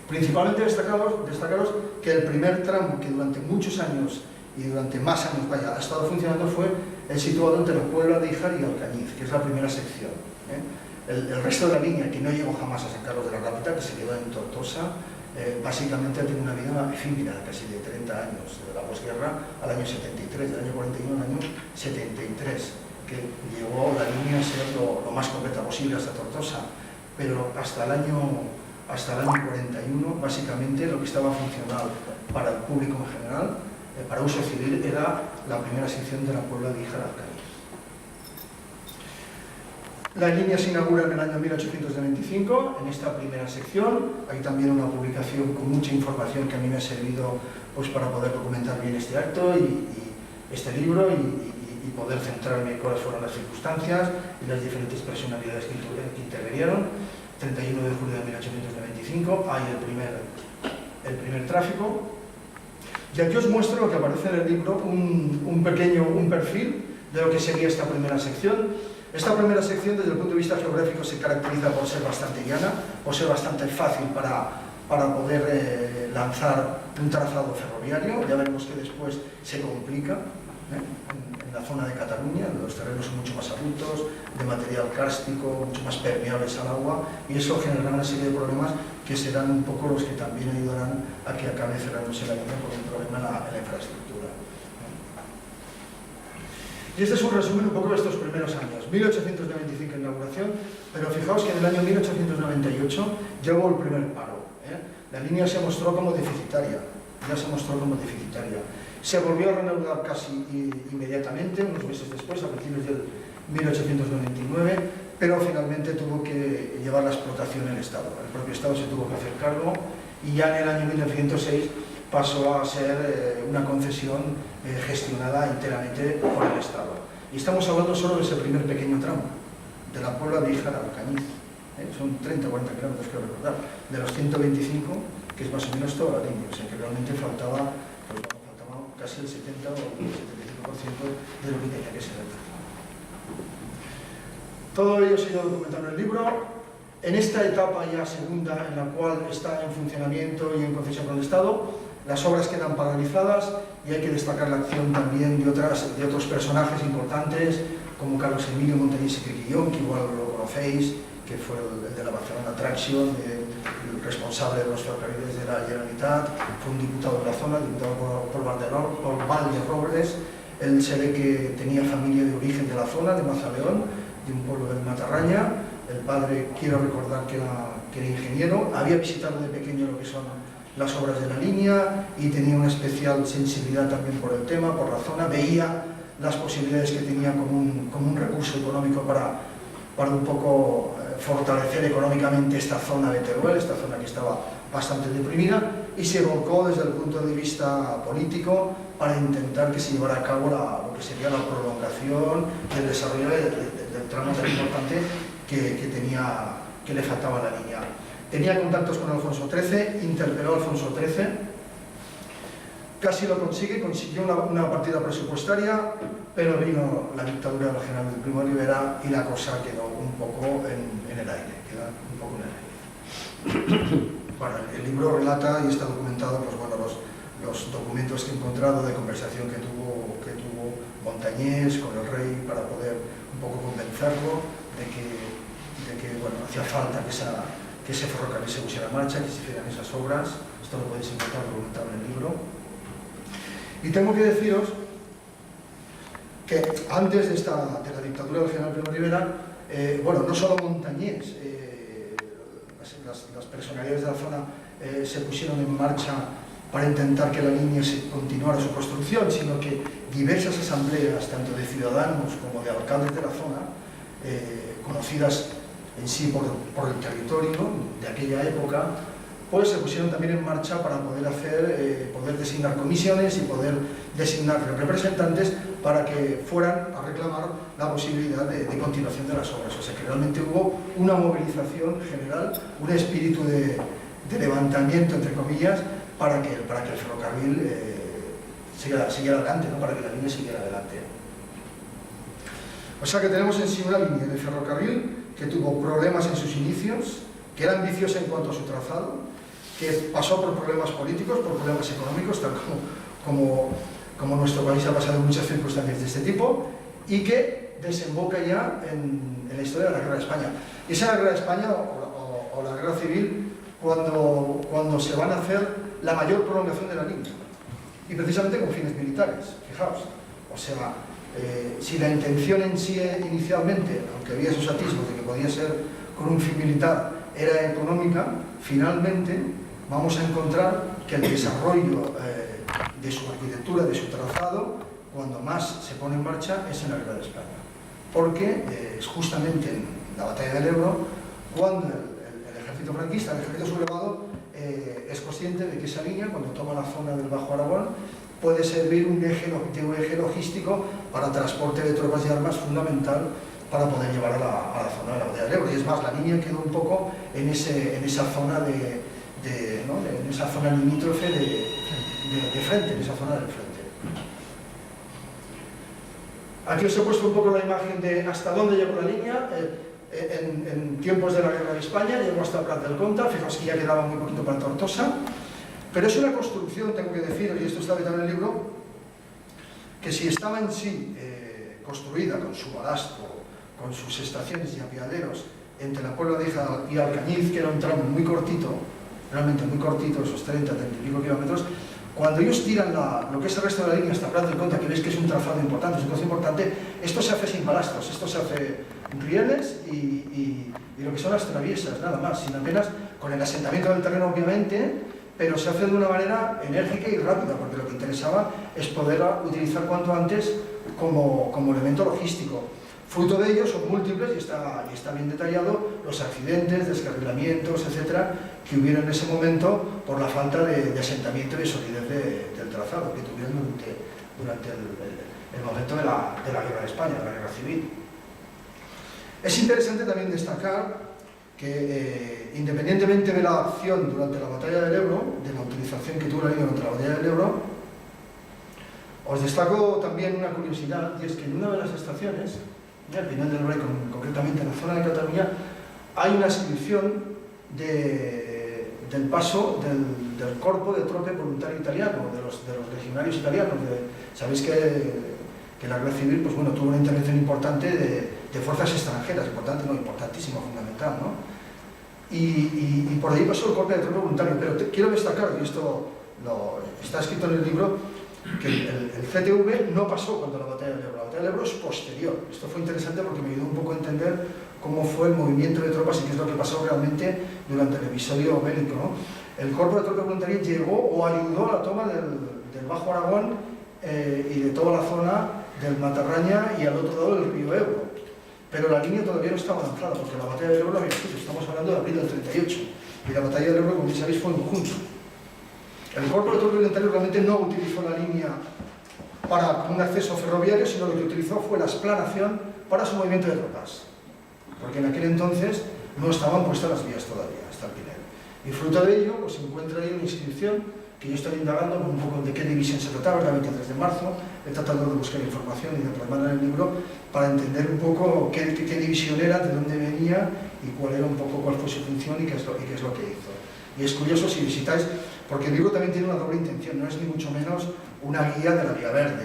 principalmente destacaros que el primer tramo que durante muchos años y durante más años ha estado funcionando fue el situado entre la Puebla de Híjar y Alcañiz, que es la primera sección. El resto de la línea, que no llegó jamás a San Carlos de la Rápita, que se quedó en Tortosa, básicamente tiene una vida efímera, casi de 30 años, de la posguerra al año 73, del año 41 al año 73, que llegó la línea a ser lo más completa posible hasta Tortosa, pero hasta el año 41, básicamente lo que estaba funcional para el público en general, para uso civil, era la primera sección de la Puebla de Híjar a Alcañiz. La línea se inaugura en el año 1825, en esta primera sección. Hay también una publicación con mucha información que a mí me ha servido pues, para poder documentar bien este acto y este libro y poder centrarme en cuáles fueron las circunstancias y las diferentes personalidades que intervinieron. 31 de julio de 1895 hay el primer tráfico. Y aquí os muestro lo que aparece en el libro, un perfil de lo que sería esta primera sección. Esta primera sección, desde el punto de vista geográfico, se caracteriza por ser bastante llana, por ser bastante fácil para poder lanzar un trazado ferroviario. Ya veremos que después se complica en la zona de Cataluña. Los terrenos son mucho más abruptos, de material kárstico, mucho más permeables al agua, y eso generará una serie de problemas que serán un poco los que también ayudarán a que acabe cerrándose la línea por un problema en la infraestructura. Y este es un resumen un poco de estos primeros años. 1895 inauguración, pero fijaos que en el año 1898 ya hubo el primer paro. La línea se mostró como deficitaria, Se volvió a reanudar casi inmediatamente, unos meses después, a principios del 1899, pero finalmente tuvo que llevar la explotación el Estado. El propio Estado se tuvo que hacer cargo y ya en el año 1906 pasó a ser una concesión gestionada enteramente por el Estado. Y estamos hablando solo de ese primer pequeño tramo, de la Puebla de Híjar a Alcañiz. Son 30 o 40 kilómetros, creo recordar, de los 125, que es más o menos toda la línea. O sea que realmente faltaba casi el 70 o el 75% de lo que tenía que ser el trazado. Todo ello se ha ido documentando en el libro. En esta etapa ya segunda, en la cual está en funcionamiento y en concesión con el Estado, las obras quedan paralizadas y hay que destacar la acción también de otros personajes importantes, como Carlos Emilio Montañés y Quirquillón, que igual lo conocéis, que fue el de la Barcelona Traction, el responsable de los ferrocarriles de la Generalitat, fue un diputado de la zona, diputado por Valderobles. Él se ve que tenía familia de origen de la zona, de Mazaleón, de un pueblo del Matarraña. El padre, quiero recordar que era ingeniero, había visitado de pequeño lo que son las obras de la línea y tenía una especial sensibilidad también por el tema, por la zona. Veía las posibilidades que tenía como un recurso económico para un poco fortalecer económicamente esta zona de Teruel, esta zona que estaba bastante deprimida, y se volcó desde el punto de vista político para intentar que se llevara a cabo lo que sería la prolongación del desarrollo del tramo tan importante que le faltaba a la línea. Tenía contactos con Alfonso XIII, interpeló a Alfonso XIII, casi lo consiguió una partida presupuestaria, pero vino la dictadura del general Primo de Rivera y la cosa quedó un poco en el aire. Bueno, el libro relata y está documentado pues, bueno, los documentos que he encontrado de conversación que tuvo Montañés con el rey para poder un poco convencerlo de que bueno, hacía falta que ese ferrocarril se pusiera en marcha, que se hicieran esas obras. Esto lo podéis encontrar documentado en el libro. Y tengo que deciros que antes de la dictadura del general Primo de Rivera, bueno, no solo Montañés, las personalidades de la zona se pusieron en marcha para intentar que la línea continuara su construcción, sino que diversas asambleas, tanto de ciudadanos como de alcaldes de la zona, conocidas en sí por el territorio de aquella época, pues se pusieron también en marcha para poder designar comisiones y poder designar representantes para que fueran a reclamar la posibilidad de continuación de las obras. O sea que realmente hubo una movilización general, un espíritu de levantamiento, entre comillas, para que el ferrocarril siguiera adelante, ¿no? Para que la línea siguiera adelante. O sea que tenemos en sí una línea de ferrocarril que tuvo problemas en sus inicios, que era ambiciosa en cuanto a su trazado, que pasó por problemas políticos, por problemas económicos, tal como nuestro país ha pasado en muchas circunstancias de este tipo, y que desemboca ya en la historia de la Guerra de España. Y esa es la Guerra de España o la Guerra Civil cuando se van a hacer la mayor prolongación de la línea, y precisamente con fines militares, fijaos. O sea, si la intención en sí inicialmente, aunque había esos atisbos de que podía ser con un fin militar, era económica, finalmente vamos a encontrar que el desarrollo de su arquitectura, de su trazado, cuando más se pone en marcha es en la Guerra de España, porque es justamente en la batalla del Ebro cuando el ejército franquista, el ejército sublevado, es consciente de que esa línea, cuando toma la zona del Bajo Aragón, puede servir de un eje logístico para transporte de tropas y armas fundamental para poder llevar a la zona de la batalla del Ebro. Y es más, la línea quedó un poco en esa zona en esa zona limítrofe de frente, en esa zona del frente. Aquí os he puesto un poco la imagen de hasta dónde llegó la línea. En tiempos de la Guerra de España llegó hasta Prat del Comte, fijaos que ya quedaba muy poquito para Tortosa, pero es una construcción, tengo que decir, y esto está también en el libro, que si estaba en sí construida con su balasto, con sus estaciones y apiaderos entre la Puebla Vieja y Alcañiz, que era un tramo muy cortito, realmente muy cortito, esos 30 y pico kilómetros, cuando ellos tiran lo que es el resto de la línea hasta Prat del Comte, que veis que es un trazado importante, es un trozo importante, esto se hace sin balastos, esto se hace rieles y lo que son las traviesas, nada más, sin apenas, con el asentamiento del terreno obviamente, pero se hace de una manera enérgica y rápida, porque lo que interesaba es poder utilizar cuanto antes como elemento logístico. Fruto de ello son múltiples, y está bien detallado, los accidentes, descarrilamientos, etcétera, que hubieron en ese momento por la falta de asentamiento y de solidez del trazado que tuvieron durante el momento de la Guerra de España, de la Guerra Civil. Es interesante también destacar que, independientemente de la acción durante la batalla del Ebro, de la utilización que tuvo la línea durante la batalla del Ebro, os destaco también una curiosidad, y es que en una de las estaciones, al final del Rey, concretamente en la zona de Cataluña, hay una inscripción del paso del Corpo de Trope Voluntario Italiano, de los legionarios italianos. Sabéis que la Guerra Civil, pues bueno, tuvo una intervención importante de fuerzas extranjeras, importantísima, fundamental, ¿no? Y por ahí pasó el Corpo de Trope Voluntario, pero quiero destacar, y esto está escrito en el libro, que el CTV no pasó cuando la batalla del Ebro. La batalla del Ebro es posterior. Esto fue interesante porque me ayudó un poco a entender cómo fue el movimiento de tropas y qué es lo que pasó realmente durante el episodio bélico, ¿no? El Cuerpo de Tropa Voluntaria llegó o ayudó a la toma del Bajo Aragón y de toda la zona del Matarraña y al otro lado del río Ebro. Pero la línea todavía no estaba avanzada, porque la batalla del Ebro la había escrito, estamos hablando de abril del 38, y la batalla del Ebro, como ya sabéis, fue en junio. El Cuerpo de Tropa Voluntaria realmente no utilizó la línea para un acceso ferroviario, sino lo que utilizó fue la explanación para su movimiento de tropas, porque en aquel entonces no estaban puestas las vías todavía hasta el Pinel. Y fruto de ello, pues se encuentra ahí una inscripción que yo estoy indagando un poco de qué división se trataba, era el 23 de marzo, he tratado de buscar información y de plasmarla en el libro para entender un poco qué división era, de dónde venía y cuál fue su función y qué es lo que hizo. Y es curioso si visitáis, porque el libro también tiene una doble intención, no es ni mucho menos una guía de la Vía Verde,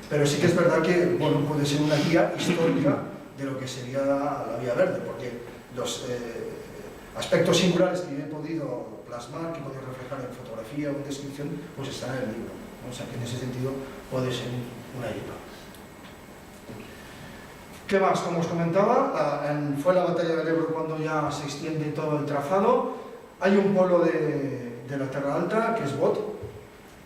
pero sí que es verdad que puede ser una guía histórica de lo que sería la Vía Verde, porque los aspectos singulares que yo he podido plasmar, que he podido reflejar en fotografía o en descripción, pues están en el libro, ¿no? O sea que en ese sentido puede ser una ayuda. ¿Qué más? Como os comentaba, fue la batalla del Ebro cuando ya se extiende todo el trazado. Hay un pueblo de la Terra Alta, que es Bot,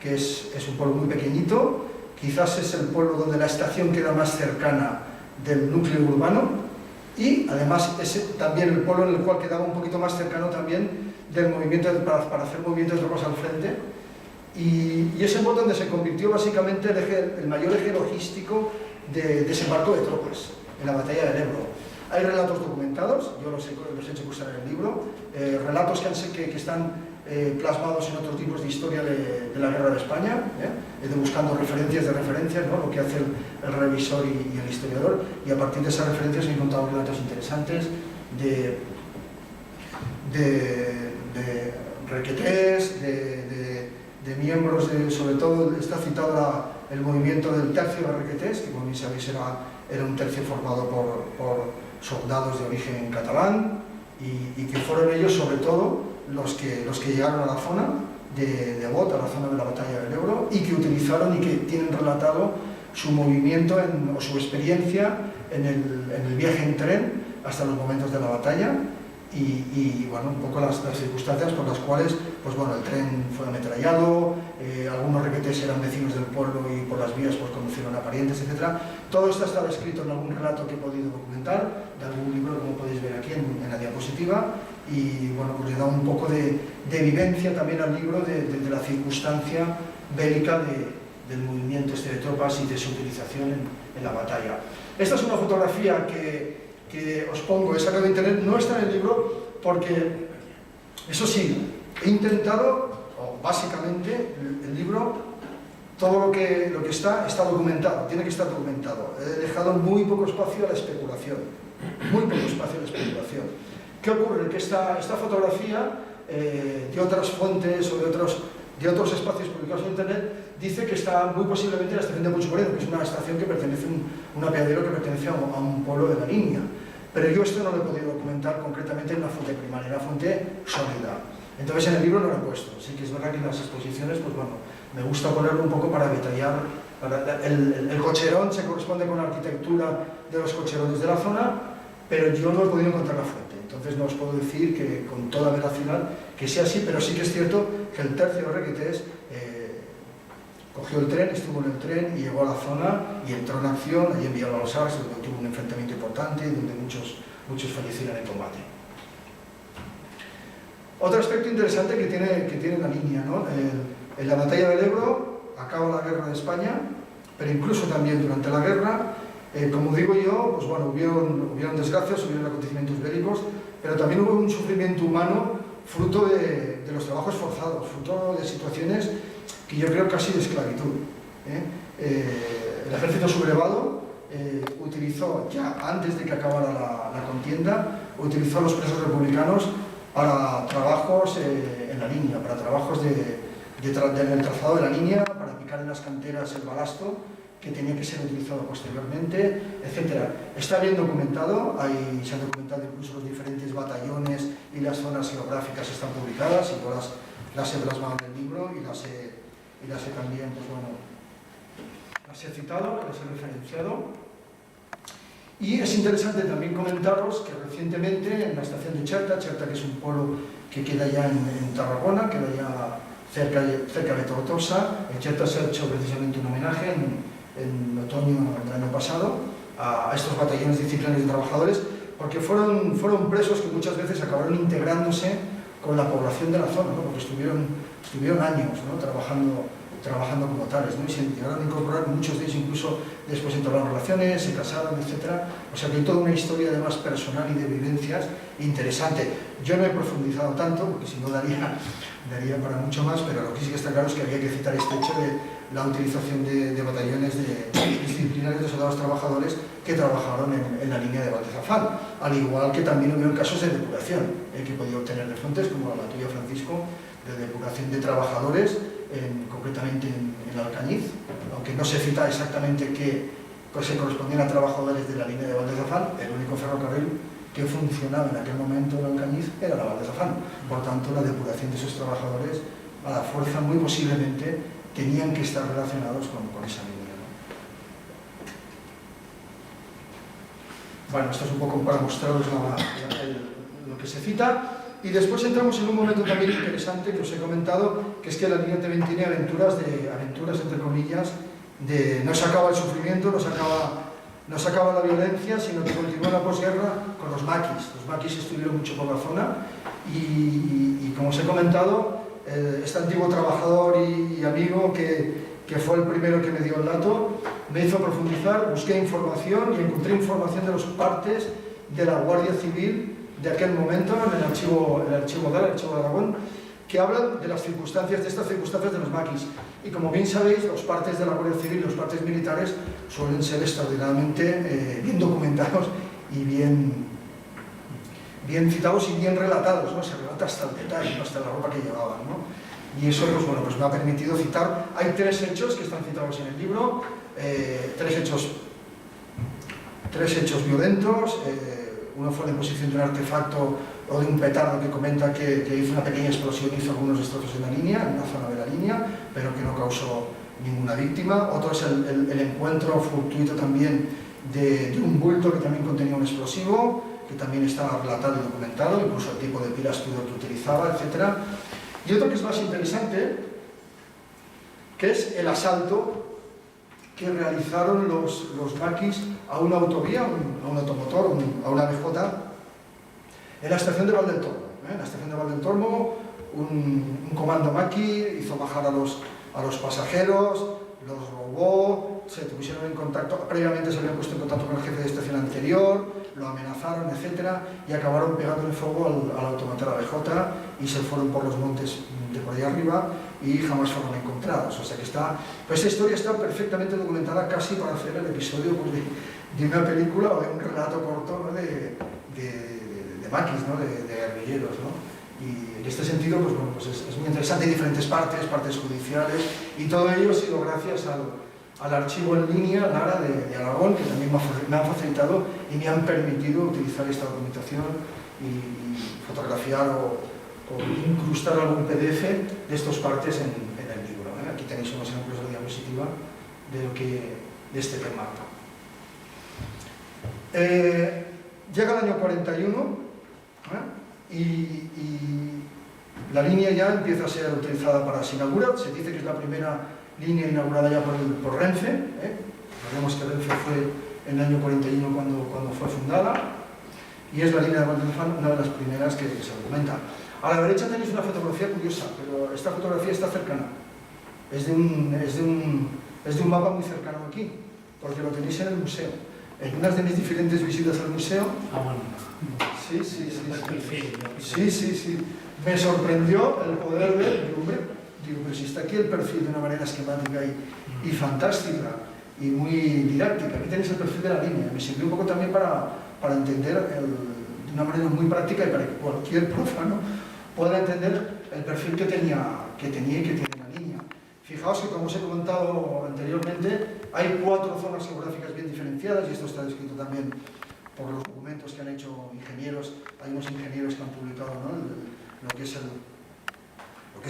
que es un pueblo muy pequeñito, quizás es el pueblo donde la estación queda más cercana del núcleo urbano, y además es también el pueblo en el cual quedaba un poquito más cercano también del movimiento para hacer movimientos de tropas al frente, y es el pueblo donde se convirtió básicamente el mayor eje logístico de desembarco de tropas en la batalla del Ebro. Hay relatos documentados, yo los he hecho cursar en el libro, relatos que están plasmados en otros tipos de historia de la guerra de España, buscando referencias de referencias, ¿no? Lo que hace el revisor y el historiador, y a partir de esas referencias he encontrado relatos interesantes de requetés, de miembros, sobre todo está citado el movimiento del tercio de requetés, que como bien sabéis era un tercio formado por soldados de origen catalán, y que fueron ellos sobre todo los que llegaron a la zona de Bot, a la zona de la batalla del Ebro, y que utilizaron y que tienen relatado su movimiento o su experiencia en el viaje en tren hasta los momentos de la batalla, y bueno, un poco las circunstancias por las cuales pues bueno, el tren fue ametrallado, algunos requetés eran vecinos del pueblo y por las vías pues conocieron a parientes, etc. Todo esto estaba escrito en algún relato que he podido documentar, de algún libro, como podéis ver aquí en la diapositiva, y bueno, pues le da un poco de vivencia también al libro de la circunstancia bélica del movimiento de tropas y de su utilización en la batalla. Esta es una fotografía que os pongo, he sacado de internet, no está en el libro porque, eso sí, he intentado, o básicamente, el libro, todo lo que está documentado, tiene que estar documentado. He dejado muy poco espacio a la especulación, muy poco espacio a la especulación. ¿Qué ocurre? Que esta fotografía, de otras fuentes o de otros espacios publicados en internet, dice que está muy posiblemente en la estación de Puigdemont, que es una estación que pertenece, un apeadero que pertenece a un pueblo de la línea. Pero yo esto no lo he podido documentar concretamente en una fuente primaria, una fuente sólida. Entonces en el libro no lo he puesto. Sí que es verdad que en las exposiciones, pues bueno, me gusta ponerlo un poco para detallar. El cocherón se corresponde con la arquitectura de los cocherones de la zona, pero yo no he podido encontrar la fuente. Entonces no os puedo decir que con toda veracidad que sea así, pero sí que es cierto que el tercio de requetés cogió el tren, estuvo en el tren y llegó a la zona y entró en acción. Allí enviaron a los Ars, donde tuvo un enfrentamiento importante y donde muchos fallecieron en combate. Otro aspecto interesante que tiene la línea, ¿no? En la batalla del Ebro acaba la guerra de España, pero incluso también durante la guerra, como digo yo, pues bueno, hubieron desgracias, hubieron acontecimientos bélicos, pero también hubo un sufrimiento humano fruto de los trabajos forzados, fruto de situaciones que yo creo casi de esclavitud. El ejército sublevado utilizó, ya antes de que acabara la contienda, utilizó a los presos republicanos para trabajos en la línea, para trabajos en el trazado de la línea, para picar en las canteras el balasto que tenía que ser utilizado posteriormente, etc. Está bien documentado, se han documentado incluso los diferentes batallones y las zonas geográficas están publicadas, y todas las he plasmado en el libro y las he también, pues bueno, las he citado, las he referenciado. Y es interesante también comentaros que recientemente en la estación de Cherta, que es un pueblo que queda ya en Tarragona, queda ya cerca de Tortosa, en Cherta se ha hecho precisamente un homenaje en otoño del año pasado a estos batallones disciplinarios de trabajadores, porque fueron presos que muchas veces acabaron integrándose con la población de la zona, ¿no? Porque estuvieron años, ¿no? trabajando como tales, ¿no? Y se llegaron a incorporar, muchos de ellos incluso después entablaron relaciones, se casaron, etc. O sea que hay toda una historia además personal y de vivencias interesante. Yo no he profundizado tanto, porque si no daría para mucho más, pero lo que sí que está claro es que había que citar este hecho de la utilización de batallones disciplinarios de soldados trabajadores que trabajaron en la línea de Valdezafán, al igual que también hubieron casos de depuración que he podido obtener de fuentes, como la tuya, Francisco, de depuración de trabajadores, concretamente en Alcañiz, aunque no se cita exactamente que se correspondían a trabajadores de la línea de Valdezafán. El único ferrocarril que funcionaba en aquel momento en Alcañiz era la Valdezafán. Por tanto, la depuración de esos trabajadores, a la fuerza, muy posiblemente tenían que estar relacionados con esa línea, ¿no? Bueno, esto es un poco para mostraros lo que se cita. Y después entramos en un momento también interesante que os he comentado, que es que la línea también tiene aventuras entre comillas, no se acaba el sufrimiento, no se acaba la violencia, sino que continúa la posguerra con los maquis. Los maquis estuvieron mucho por la zona y como os he comentado, este antiguo trabajador y amigo que fue el primero que me dio el dato, me hizo profundizar, busqué información y encontré información de los partes de la Guardia Civil de aquel momento, en el archivo de Aragón, que hablan de las circunstancias, de estas circunstancias de los maquis. Y como bien sabéis, los partes de la Guardia Civil y los partes militares suelen ser extraordinariamente bien documentados y bien citados y bien relatados, ¿no? Se relata hasta el detalle, ¿no? Hasta la ropa que llevaban, ¿no? Y eso pues, bueno, pues me ha permitido citar. Hay 3 hechos que están citados en el libro, 3 hechos violentos. Uno fue la imposición de un artefacto o de un petardo que comenta que hizo una pequeña explosión, hizo algunos destrozos en la línea, en una zona de la línea, pero que no causó ninguna víctima. Otro es el encuentro fortuito también de un bulto que también contenía un explosivo, que también estaba relatado y documentado, incluso el tipo de pilas que utilizaba, etc. Y otro que es más interesante, que es el asalto que realizaron los maquis a una autovía, a un automotor, a una BJ, en la estación de Valdeltormo. En la estación de Valdeltormo, un comando maqui hizo bajar a los pasajeros, los robó, se pusieron en contacto, previamente se habían puesto en contacto con el jefe de estación anterior, lo amenazaron, etc. Y acabaron pegando el fuego al automotor ABJ y se fueron por los montes de por ahí arriba y jamás fueron encontrados. O sea que pues esta historia está perfectamente documentada, casi para hacer el episodio pues, de una película o de un relato corto, ¿no? de maquis, ¿no? de guerrilleros, ¿no? Y en este sentido pues, bueno, pues es muy interesante. Hay diferentes partes judiciales, y todo ello ha sido gracias al archivo en línea Lara de Aragón, que también me han facilitado y me han permitido utilizar esta documentación y fotografiar o incrustar algún PDF de estos partes en el libro. Aquí tenéis unos ejemplos de diapositiva de este tema. Llega el año 41 y la línea ya empieza a ser utilizada se inaugura. Se dice que es la primera línea inaugurada ya por Renfe. Recordemos que Renfe fue en el año 41 cuando fue fundada, y es la línea de Valdelfán una de las primeras que se documenta. A la derecha tenéis una fotografía curiosa, pero esta fotografía está cercana. Es de un mapa muy cercano aquí, porque lo tenéis en el museo. En unas de mis diferentes visitas al museo. Sí. Me sorprendió el poder ver, digo, pero si está aquí el perfil de una manera esquemática y fantástica y muy didáctica. Aquí tenéis el perfil de la línea. Me sirvió un poco también para entender de una manera muy práctica y para que cualquier profano pueda entender el perfil que tenía y que tiene la línea. Fijaos que, como os he comentado anteriormente, hay 4 zonas geográficas bien diferenciadas, y esto está descrito también por los documentos que han hecho ingenieros. Hay unos ingenieros que han publicado, ¿no? lo que es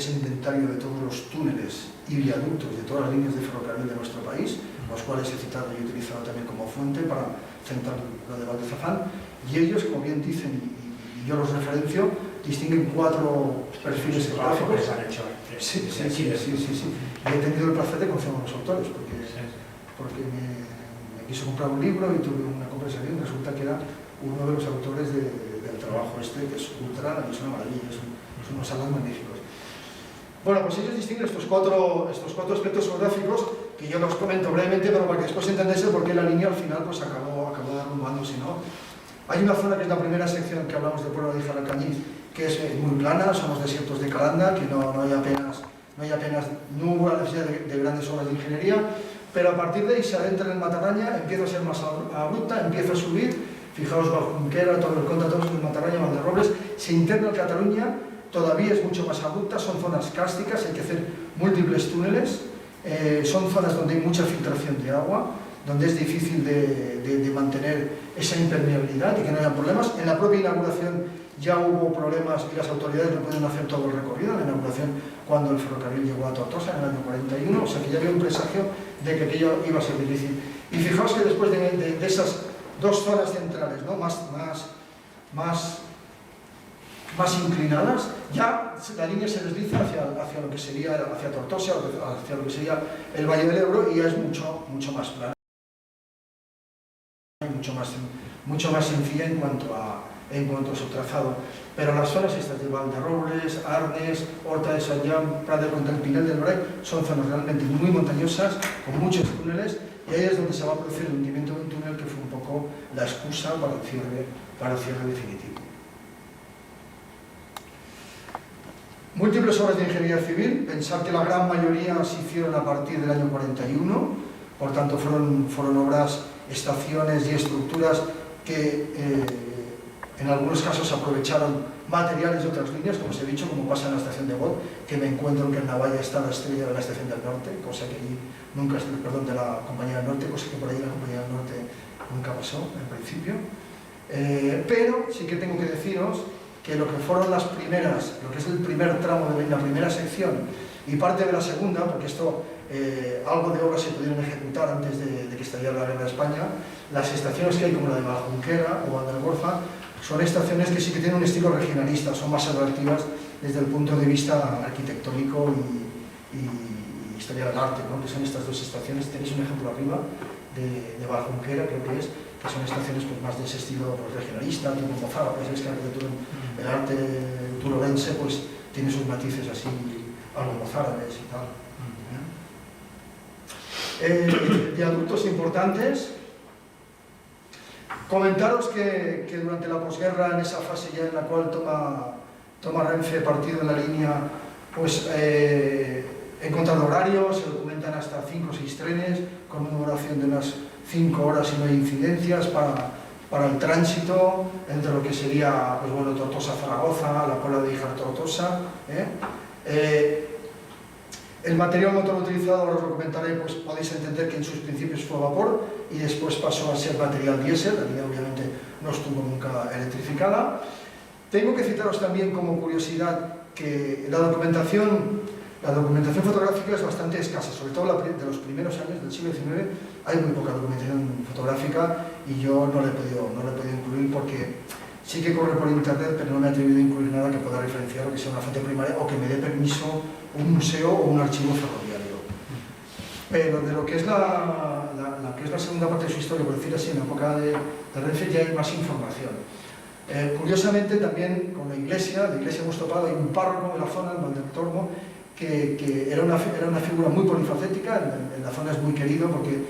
el inventario de todos los túneles y viaductos de todas las líneas de ferrocarril de nuestro país, los cuales he citado y he utilizado también como fuente para centrar lo de Valdezafán. Y ellos, como bien dicen, y yo los referencio, distinguen 4 perfiles geográficos. Sí. Y he tenido el placer de conocer a los autores, porque me quiso comprar un libro y tuve una conversación y resulta que era uno de los autores del trabajo que es ultra, y es una maravilla, son unos salas magníficos. Bueno, pues ellos distinguen estos cuatro aspectos geográficos, que yo los comento brevemente, pero para que después entendáis por qué la línea al final pues acabó derrumbándose, ¿no? Hay una zona que es la primera sección que hablamos del pueblo de Alcañiz, que es muy plana, son los desiertos de Calanda, que no hubo la necesidad de grandes obras de ingeniería, pero a partir de ahí se adentra en el Matarraña, empieza a ser más abrupta, empieza a subir. Fijaos, Valconquera, Torreconta, todos en Matarraña, Valderrobles, se interna en Cataluña, todavía es mucho más abrupta, son zonas cársticas, hay que hacer múltiples túneles, son zonas donde hay mucha filtración de agua, donde es difícil de mantener esa impermeabilidad y que no haya problemas. En la propia inauguración ya hubo problemas y las autoridades no pueden hacer todo el recorrido, en la inauguración cuando el ferrocarril llegó a Tortosa en el año 41, o sea que ya había un presagio de que aquello iba a ser difícil. Y fijaos que después de esas 2 zonas centrales, ¿no? más inclinadas, ya la línea se desliza hacia lo que sería, hacia Tortosa, hacia lo que sería el Valle del Ebro, y ya es mucho más plana, mucho más sencilla en cuanto a su trazado. Pero las zonas estas de Valderrobles, Arnes, Horta de Sant Jan, Prat de Contra, el Pinel del Bray, son zonas realmente muy montañosas, con muchos túneles, y ahí es donde se va a producir el hundimiento de un túnel, que fue un poco la excusa para el cierre definitivo. Múltiples obras de ingeniería civil, pensar que la gran mayoría se hicieron a partir del año 41, por tanto fueron obras, estaciones y estructuras que en algunos casos aprovecharon materiales de otras líneas, como os he dicho, como pasa en la estación de Bot, que me encuentro que en Navalla está la estrella de la estación del norte, cosa que allí nunca, perdón, de la Compañía del Norte, cosa que por ahí la Compañía del Norte nunca pasó, en principio. Pero sí que tengo que deciros que lo que fueron las primeras, lo que es el primer tramo de la primera sección y parte de la segunda, porque esto, algo de obras se pudieron ejecutar antes de que estallara la guerra de España, las estaciones que hay como la de Valjonquera o Valdelgorza son estaciones que sí que tienen un estilo regionalista, son más atractivas desde el punto de vista arquitectónico y historia del arte, ¿no? Que son estas dos estaciones. Tenéis un ejemplo arriba de Valjonquera, creo que son estaciones pues, más de ese estilo pues, regionalista, tipo Mozart, pues es que el arte turolense pues, tiene sus matices así, algo mozárabes y tal. Viaductos importantes. Comentaros que durante la posguerra, en esa fase ya en la cual toma Renfe partido en la línea, pues he encontrado horarios, se documentan hasta 5 o 6 trenes, con una duración de unas 5 horas y no hay incidencias para el tránsito entre lo que sería pues bueno, Tortosa-Zaragoza, la Puebla de Híjar-Tortosa. El material motor utilizado, ahora os lo comentaré, pues podéis entender que en sus principios fue vapor y después pasó a ser material diésel, la línea obviamente no estuvo nunca electrificada. Tengo que citaros también como curiosidad que la documentación fotográfica es bastante escasa, sobre todo de los primeros años del siglo XIX hay muy poca documentación fotográfica y yo no la he podido incluir porque sí que corre por internet, pero no me he atrevido a incluir nada que pueda referenciar o que sea una fuente primaria o que me dé permiso un museo o un archivo ferroviario. Pero de lo que es la segunda parte de su historia, por decir así, en la época de Renfe ya hay más información. Curiosamente también con la iglesia hemos topado, hay un párroco en la zona, en Valdeltormo, que era una figura muy polifacética, en la zona es muy querido porque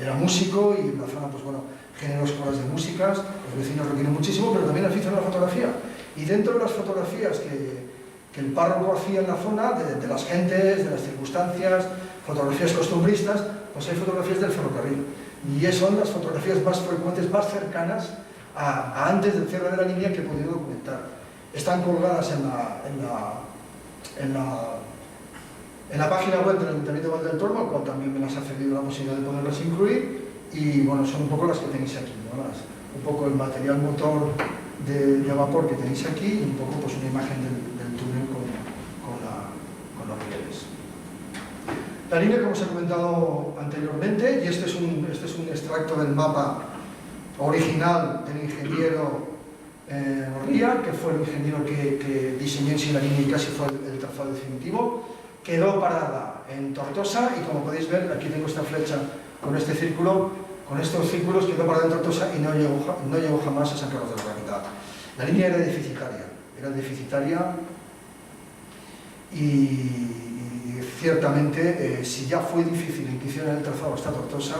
era músico y en la zona, pues bueno, generó escuelas de músicas, los vecinos lo quieren muchísimo, pero también aficionado a la fotografía. Y dentro de las fotografías que el párroco hacía en la zona, de las gentes, de las circunstancias, fotografías costumbristas, pues hay fotografías del ferrocarril. Y son las fotografías más frecuentes, más cercanas a antes del cierre de la línea que he podido documentar. Están colgadas en la página web del Ayuntamiento de Valdeltormo, al cual también me las ha cedido la posibilidad de poderlas incluir, y bueno, son un poco las que tenéis aquí, ¿no? Un poco el material motor de vapor que tenéis aquí y un poco pues, una imagen del túnel con los rieles. La línea, como os he comentado anteriormente, y este es un extracto del mapa original del ingeniero Orría, que fue el ingeniero que diseñó en sí la línea y casi fue el trazado definitivo. Quedó parada en Tortosa y como podéis ver, aquí tengo esta flecha con este círculo, con estos círculos, quedó parada en Tortosa y no llegó jamás a San Carlos de la Capital. La línea era deficitaria y ciertamente si ya fue difícil que hicieran el trazado hasta Tortosa,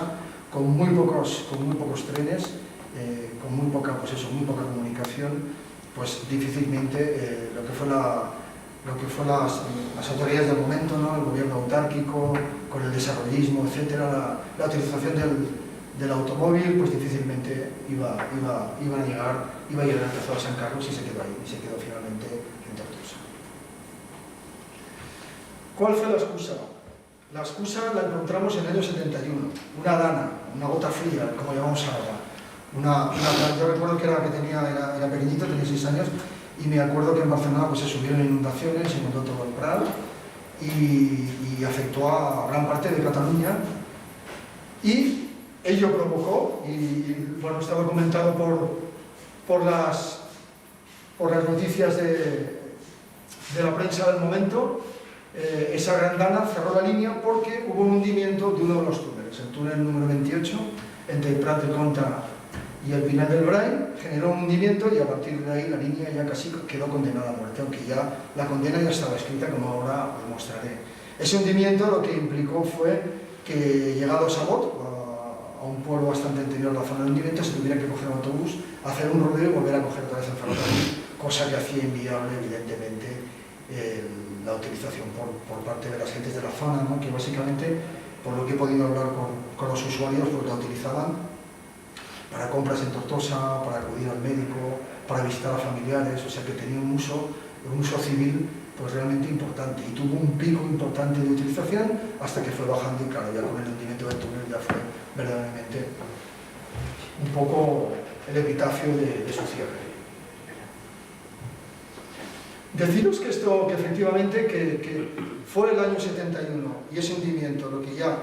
con muy pocos trenes, con muy poca comunicación, pues difícilmente lo que fue las autoridades del momento, ¿no? El gobierno autárquico, con el desarrollismo, etcétera, la utilización del automóvil, pues difícilmente iba a llegar al trazado de San Carlos y se quedó ahí, y se quedó finalmente en Tortosa. ¿Cuál fue la excusa? La excusa la encontramos en el año 71, una dana, una gota fría, como llamamos ahora. Yo recuerdo que era pequeñito, tenía 6 años, y me acuerdo que en Barcelona pues, se subieron inundaciones, se inundó todo el Prat y afectó a gran parte de Cataluña. Y ello provocó, y bueno, está documentado por las noticias de la prensa del momento, esa gran dana cerró la línea porque hubo un hundimiento de uno de los túneles, el túnel número 28, entre el Prat de Comte y el Pinal del Brai, generó un hundimiento y a partir de ahí la línea ya casi quedó condenada a muerte, aunque ya la condena ya estaba escrita, como ahora os mostraré. Ese hundimiento lo que implicó fue que, llegados a Bot, a un pueblo bastante anterior a la zona del hundimiento, se tuviera que coger un autobús, hacer un rodeo y volver a coger otra vez el ferrocarril, cosa que hacía inviable, evidentemente, la utilización por parte de las gentes de la zona, ¿no? Que básicamente, por lo que he podido hablar con los usuarios, pues la utilizaban para compras en Tortosa, para acudir al médico, para visitar a familiares, o sea que tenía un uso civil pues realmente importante, y tuvo un pico importante de utilización hasta que fue bajando, y claro, ya con el hundimiento del túnel ya fue verdaderamente un poco el epitafio de su cierre. Deciros que esto, que efectivamente, que fue el año 71 y ese hundimiento lo que ya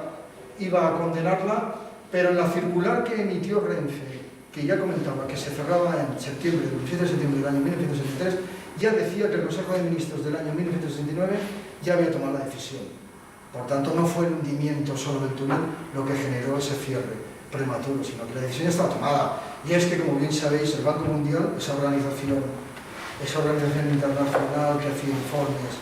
iba a condenarla, pero en la circular que emitió Renfe, que ya comentaba que se cerraba en septiembre, el 17 de septiembre del año 1973, ya decía que el Consejo de Ministros del año 1969 ya había tomado la decisión. Por tanto, no fue el hundimiento solo del túnel lo que generó ese cierre prematuro, sino que la decisión ya estaba tomada. Y es que, como bien sabéis, el Banco Mundial, esa organización internacional que hacía informes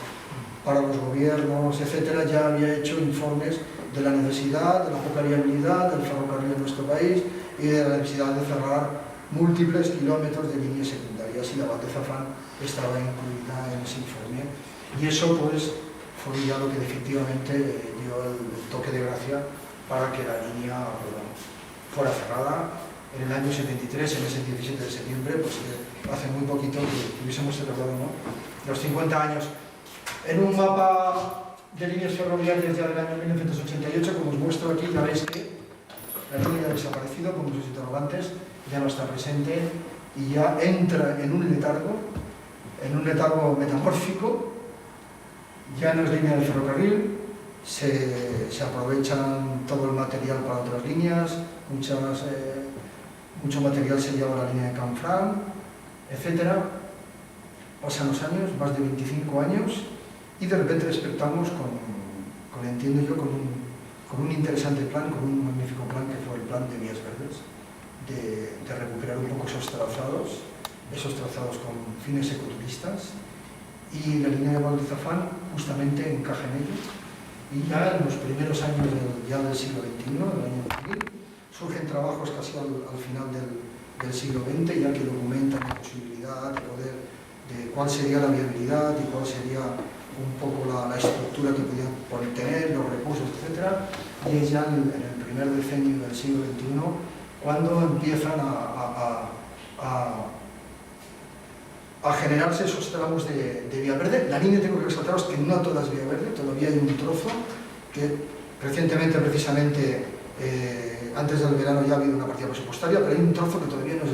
para los gobiernos, etcétera, ya había hecho informes de la necesidad, de la poca viabilidad del ferrocarril en nuestro país y de la necesidad de cerrar múltiples kilómetros de líneas secundarias, y la Val de Zafán estaba incluida en ese informe. Y eso pues fue ya lo que definitivamente dio el toque de gracia para que la línea fuera cerrada en el año 73, en ese 17 de septiembre, pues hace muy poquito que hubiésemos celebrado, ¿no?, los 50 años. En un mapa de líneas ferroviarias ya del año 1988, como os muestro aquí, ya veis que la línea ha desaparecido con muchos interrogantes, ya no está presente y ya entra en un letargo metamórfico. Ya no es línea de ferrocarril, se aprovechan todo el material para otras líneas, mucho material se lleva a la línea de Canfranc, etc. Pasan los años, más de 25 años, y de repente despertamos entiendo yo, con un interesante plan, con un magnífico plan que fue el plan de Vías Verdes, de recuperar un poco esos trazados con fines ecoturistas, y la línea de Val de Zafán justamente encaja en ello. Y ya en los primeros años del siglo XXI, del año 2000, surgen trabajos casi al final del siglo XX, ya que documentan la posibilidad de cuál sería la viabilidad y cuál sería un poco la estructura que podían tener, los recursos, etc. Y es ya en el primer decenio del siglo XXI cuando empiezan a generarse esos tramos de vía verde. La línea, tengo que resaltaros que no toda es vía verde, todavía hay un trozo que recientemente, precisamente antes del verano, ya ha habido una partida presupuestaria, pero hay un trozo que todavía no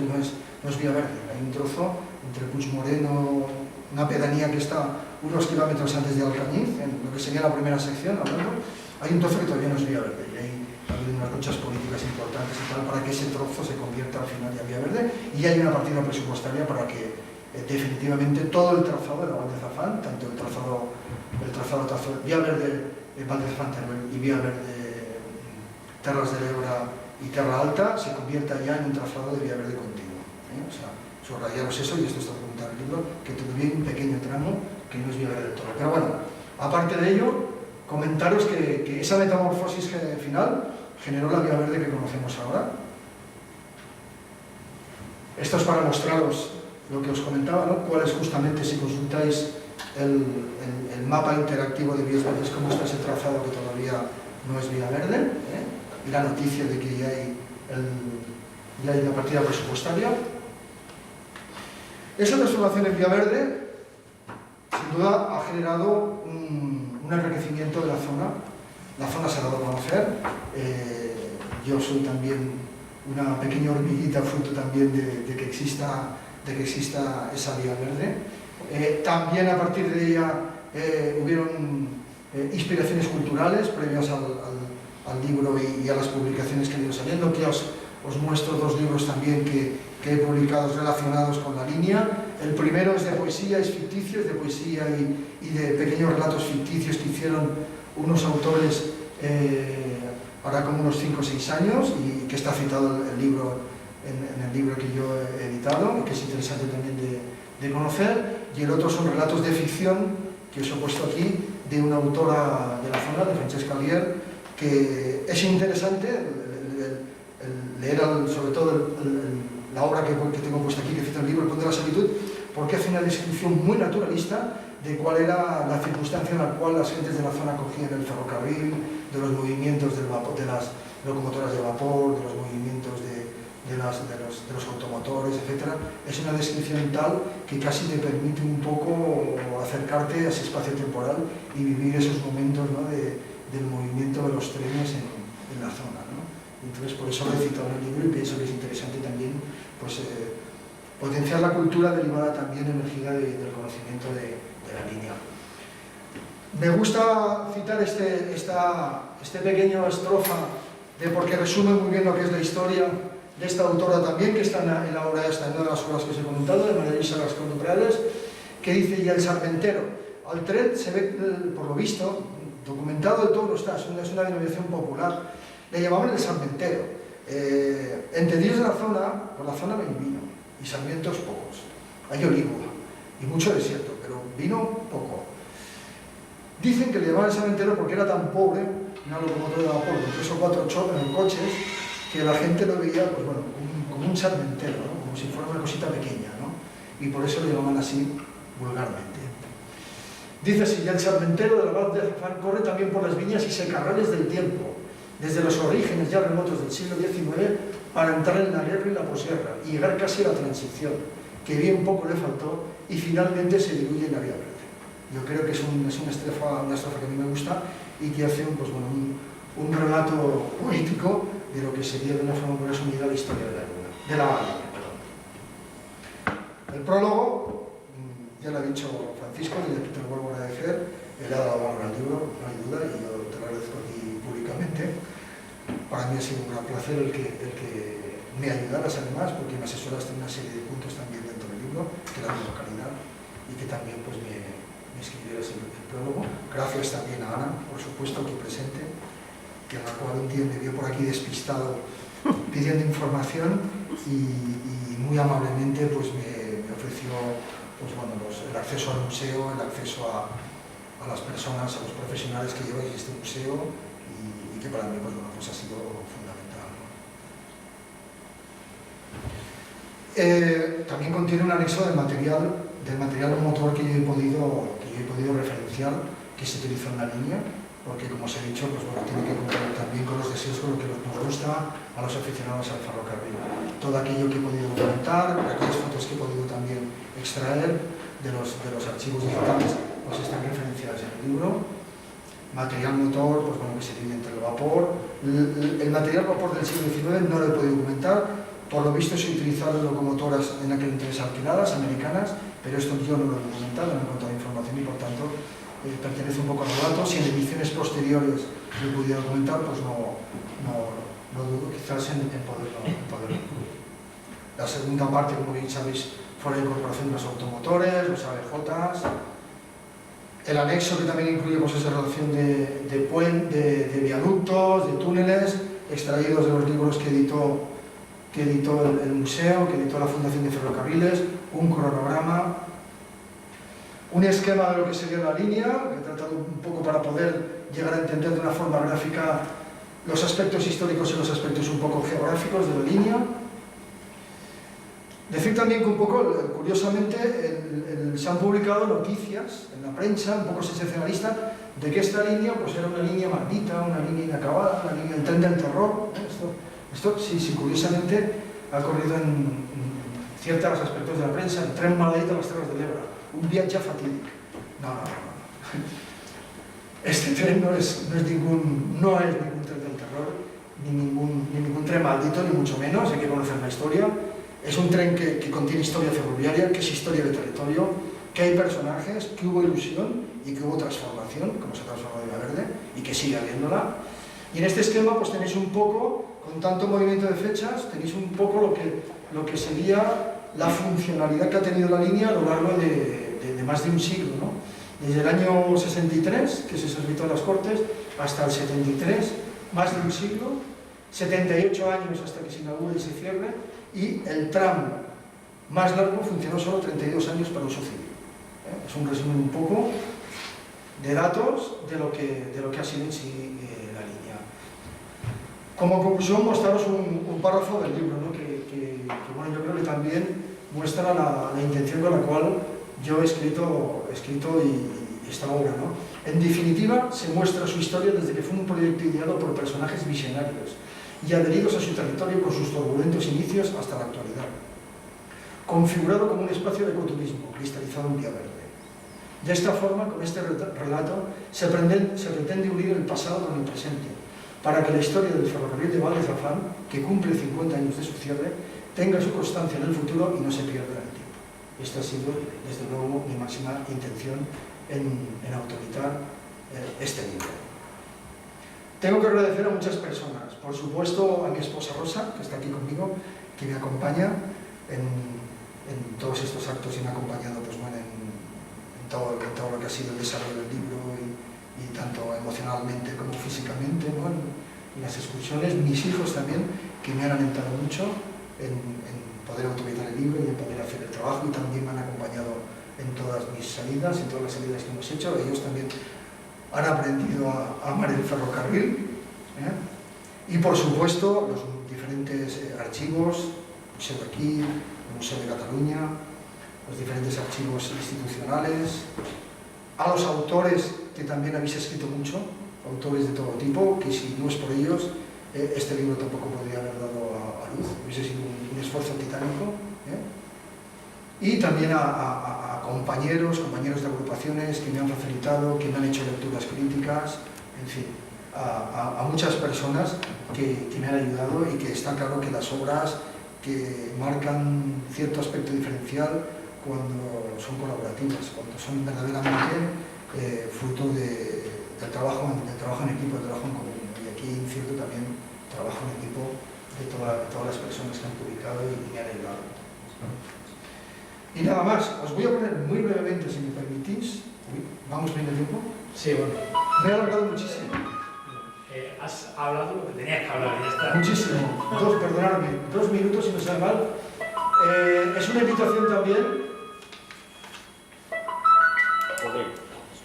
es vía verde. Hay un trozo entre Puigmoreno, una pedanía que está unos kilómetros antes de Alcañiz, en lo que sería la primera sección, hablando, hay un trozo que todavía no es vía verde, y hay habido unas luchas políticas importantes y tal para que ese trozo se convierta al final en vía verde, y hay una partida presupuestaria para que definitivamente todo el trazado de la Val de Zafán, tanto el trazado vía verde Val de Zafán y vía verde Terras de l'Ebre y Terra Alta, se convierta ya en un trazado de vía verde continua. O sea, subrayaros eso, y esto está documentado en el libro, que todavía hay un pequeño tramo que no es vía verde del todo. Pero bueno, aparte de ello, comentaros que esa metamorfosis final generó la vía verde que conocemos ahora. Esto es para mostraros lo que os comentaba, ¿no?, cuál es justamente, si consultáis el mapa interactivo de vías verdes, cómo está ese trazado que todavía no es vía verde, y la noticia de que ya hay una partida presupuestaria. Esa transformación en vía verde, sin duda, ha generado un enriquecimiento de la zona. La zona se ha dado a conocer. Yo soy también una pequeña hormiguita, fruto también de que exista esa vía verde. También a partir de ella hubieron inspiraciones culturales previas al libro y a las publicaciones que han ido saliendo, que os muestro dos libros también que he publicado relacionados con la línea. El primero es de poesía, es ficticio, es de poesía y de pequeños relatos ficticios que hicieron unos autores ahora como unos 5 o 6 años, y que está citado en el libro que yo he editado, y que es interesante también de conocer. Y el otro son relatos de ficción, que os he puesto aquí, de una autora de la zona, de Francesca Lier, que es interesante leer sobre todo la obra que tengo puesta aquí, que cita el libro El Pont de la Solitud, porque hace una descripción muy naturalista de cuál era la circunstancia en la cual las gentes de la zona cogían el ferrocarril, de los movimientos del vapor, de las locomotoras de vapor, de los movimientos de los automotores, etc. Es una descripción tal que casi te permite un poco acercarte a ese espacio temporal y vivir esos momentos, ¿no?, del movimiento de los trenes en la zona, ¿no? Entonces, por eso lo he citado en el libro y pienso que es interesante también, pues, potenciar la cultura derivada también emergida del conocimiento de la línea. Me gusta citar este pequeño estrofa porque resume muy bien lo que es la historia de esta autora también, que está en la obra esta, en una de las obras que os he comentado, de María Luisa Gascón Reales, que dice: y el sarmentero. Al tren se ve, por lo visto, documentado de todo no está, es una denominación popular, le llamaban el sarmentero. Entendidos de la zona, por la zona no hay vino, y sarmientos pocos. Hay olivo y mucho desierto, pero vino poco. Dicen que le llamaban el sarmentero porque era tan pobre, una locomotora de vapor con 3 o 4 coches, que la gente lo veía, pues bueno, como un sarmentero, ¿no?, como si fuera una cosita pequeña, ¿no?, y por eso lo llamaban así vulgarmente. Dice así: y el sarmentero de la Val de Azafán corre también por las viñas y secarrales del tiempo, desde los orígenes ya remotos del siglo XIX, para entrar en la guerra y la posguerra, y llegar casi a la transición, que bien poco le faltó, y finalmente se diluye en la Vía Verde. Yo creo que es una estrofa que a mí me gusta y que hace pues, bueno, un relato poético de lo que sería de una forma muy resumida la historia de la línea. El prólogo, ya lo ha dicho Francisco, y te lo vuelvo a agradecer, le ha dado valor al libro, no hay duda, y yo te lo agradezco aquí públicamente. Para mí ha sido un gran placer el que me ayudaras además, porque me asesoraste en una serie de puntos también dentro del libro, que era de localidad, y que también pues, me escribieras el prólogo. Gracias también a Ana, por supuesto, aquí presente, que a la cual un día me vio por aquí despistado pidiendo información y muy amablemente pues, me ofreció pues, bueno, el acceso al museo, el acceso a las personas, a los profesionales que lleváis este museo y que para mí pues, bueno, pues ha sido fundamental, ¿no? También contiene un anexo del material motor que yo he podido referenciar, que se utiliza en la línea, porque como os he dicho, pues, bueno, tiene que cumplir también con los deseos, con lo que nos gusta a los aficionados al ferrocarril. Todo aquello que he podido documentar, aquellas fotos que he podido también extraer de los archivos digitales, pues están referenciadas en el libro. Material motor, pues bueno, que se divide entre el vapor. El material vapor del siglo XIX no lo he podido documentar. Por lo visto se utilizaron locomotoras en aquel entonces alquiladas, americanas, pero esto yo no lo he documentado, no he encontrado información y por tanto pertenece un poco a los datos. Y en ediciones posteriores lo he podido documentar, pues no dudo quizás en poderlo. La segunda parte, como bien sabéis, fue la incorporación de los automotores, los ABJs. El anexo, que también incluye pues, esa relación de viaductos, de túneles, extraídos de los libros que editó el museo, que editó la Fundación de Ferrocarriles, un cronograma, un esquema de lo que sería la línea, que he tratado un poco para poder llegar a entender de una forma gráfica los aspectos históricos y los aspectos un poco geográficos de la línea. Decir también que un poco, curiosamente, se han publicado noticias en la prensa, un poco sensacionalista, de que esta línea pues, era una línea maldita, una línea inacabada, una línea del tren del terror. Esto sí, curiosamente, ha ocurrido en ciertos aspectos de la prensa. El tren maldito a las Terres de l'Ebre, un viaje fatídico. No. Este tren no es ningún tren del terror, ni ningún tren maldito, ni mucho menos, hay que conocer la historia. Es un tren que contiene historia ferroviaria, que es historia de territorio, que hay personajes, que hubo ilusión y que hubo transformación, como se transformó en Vía Verde, y que sigue habiéndola. Y en este esquema pues tenéis un poco, con tanto movimiento de fechas, tenéis un poco lo que sería la funcionalidad que ha tenido la línea a lo largo de más de un siglo, ¿no? Desde el año 63, que se solicitó en las Cortes, hasta el 73, más de un siglo, 78 años hasta que se inaugure y se cierre, y el tramo más largo funcionó solo 32 años para uso civil. Es un resumen un poco de datos de lo que ha sido en sí la línea. Como conclusión, mostraros un párrafo del libro, ¿no? que bueno, yo creo que también muestra la intención con la cual yo he escrito escrito y esta obra, ¿no? En definitiva, se muestra su historia desde que fue un proyecto ideado por personajes visionarios y adheridos a su territorio con sus turbulentos inicios hasta la actualidad, configurado como un espacio de ecoturismo cristalizado en Villaverde. De esta forma, con este relato, se pretende unir el pasado con el presente, para que la historia del ferrocarril de Val de Zafán, que cumple 50 años de su cierre, tenga su constancia en el futuro y no se pierda en el tiempo. Esta ha sido, desde luego, mi máxima intención en autorizar este libro. Tengo que agradecer a muchas personas, por supuesto a mi esposa Rosa, que está aquí conmigo, que me acompaña en todos estos actos y me ha acompañado pues, bueno, en todo lo que ha sido el desarrollo del libro y tanto emocionalmente como físicamente, ¿no? en las excursiones. Mis hijos también, que me han alentado mucho en poder autorizar el libro y en poder hacer el trabajo, y también me han acompañado en todas mis salidas, en todas las salidas que hemos hecho. Ellos también han aprendido a amar el ferrocarril, y por supuesto los diferentes archivos, el Museo de aquí, el Museo de Cataluña, los diferentes archivos institucionales, a los autores que también habéis escrito mucho, autores de todo tipo, que si no es por ellos, este libro tampoco podría haber dado a luz, hubiese sido un esfuerzo titánico. Y también a compañeros de agrupaciones que me han facilitado, que me han hecho lecturas críticas, en fin, a muchas personas que me han ayudado, y que está claro que las obras que marcan cierto aspecto diferencial cuando son colaborativas, cuando son verdaderamente fruto del trabajo en equipo, del trabajo en común. Y aquí incierto también trabajo en equipo de todas las personas que han publicado y me han ayudado. Y nada más, os voy a poner muy brevemente, si me permitís. ¿Vamos bien de tiempo? Sí, bueno. Me he alargado muchísimo. Has hablado lo que tenías que hablar, ya está. Muchísimo. Perdonadme, 2 minutos si no sale mal. Es una invitación también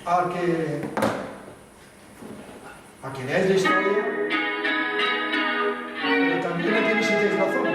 a que leáis la historia, pero también a que visitéis la zona.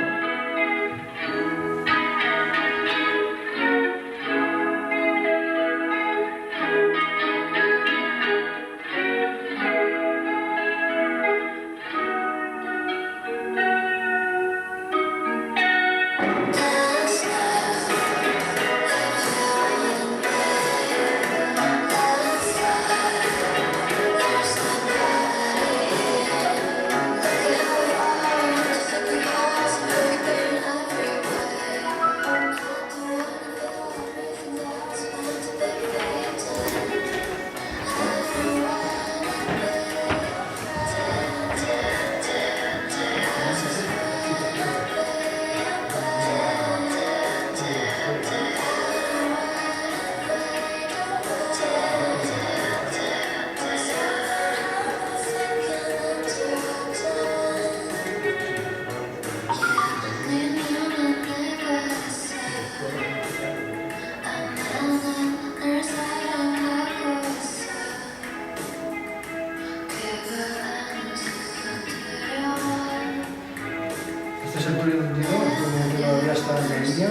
Este es el túnel del Diego, el túnel que todavía está en la línea.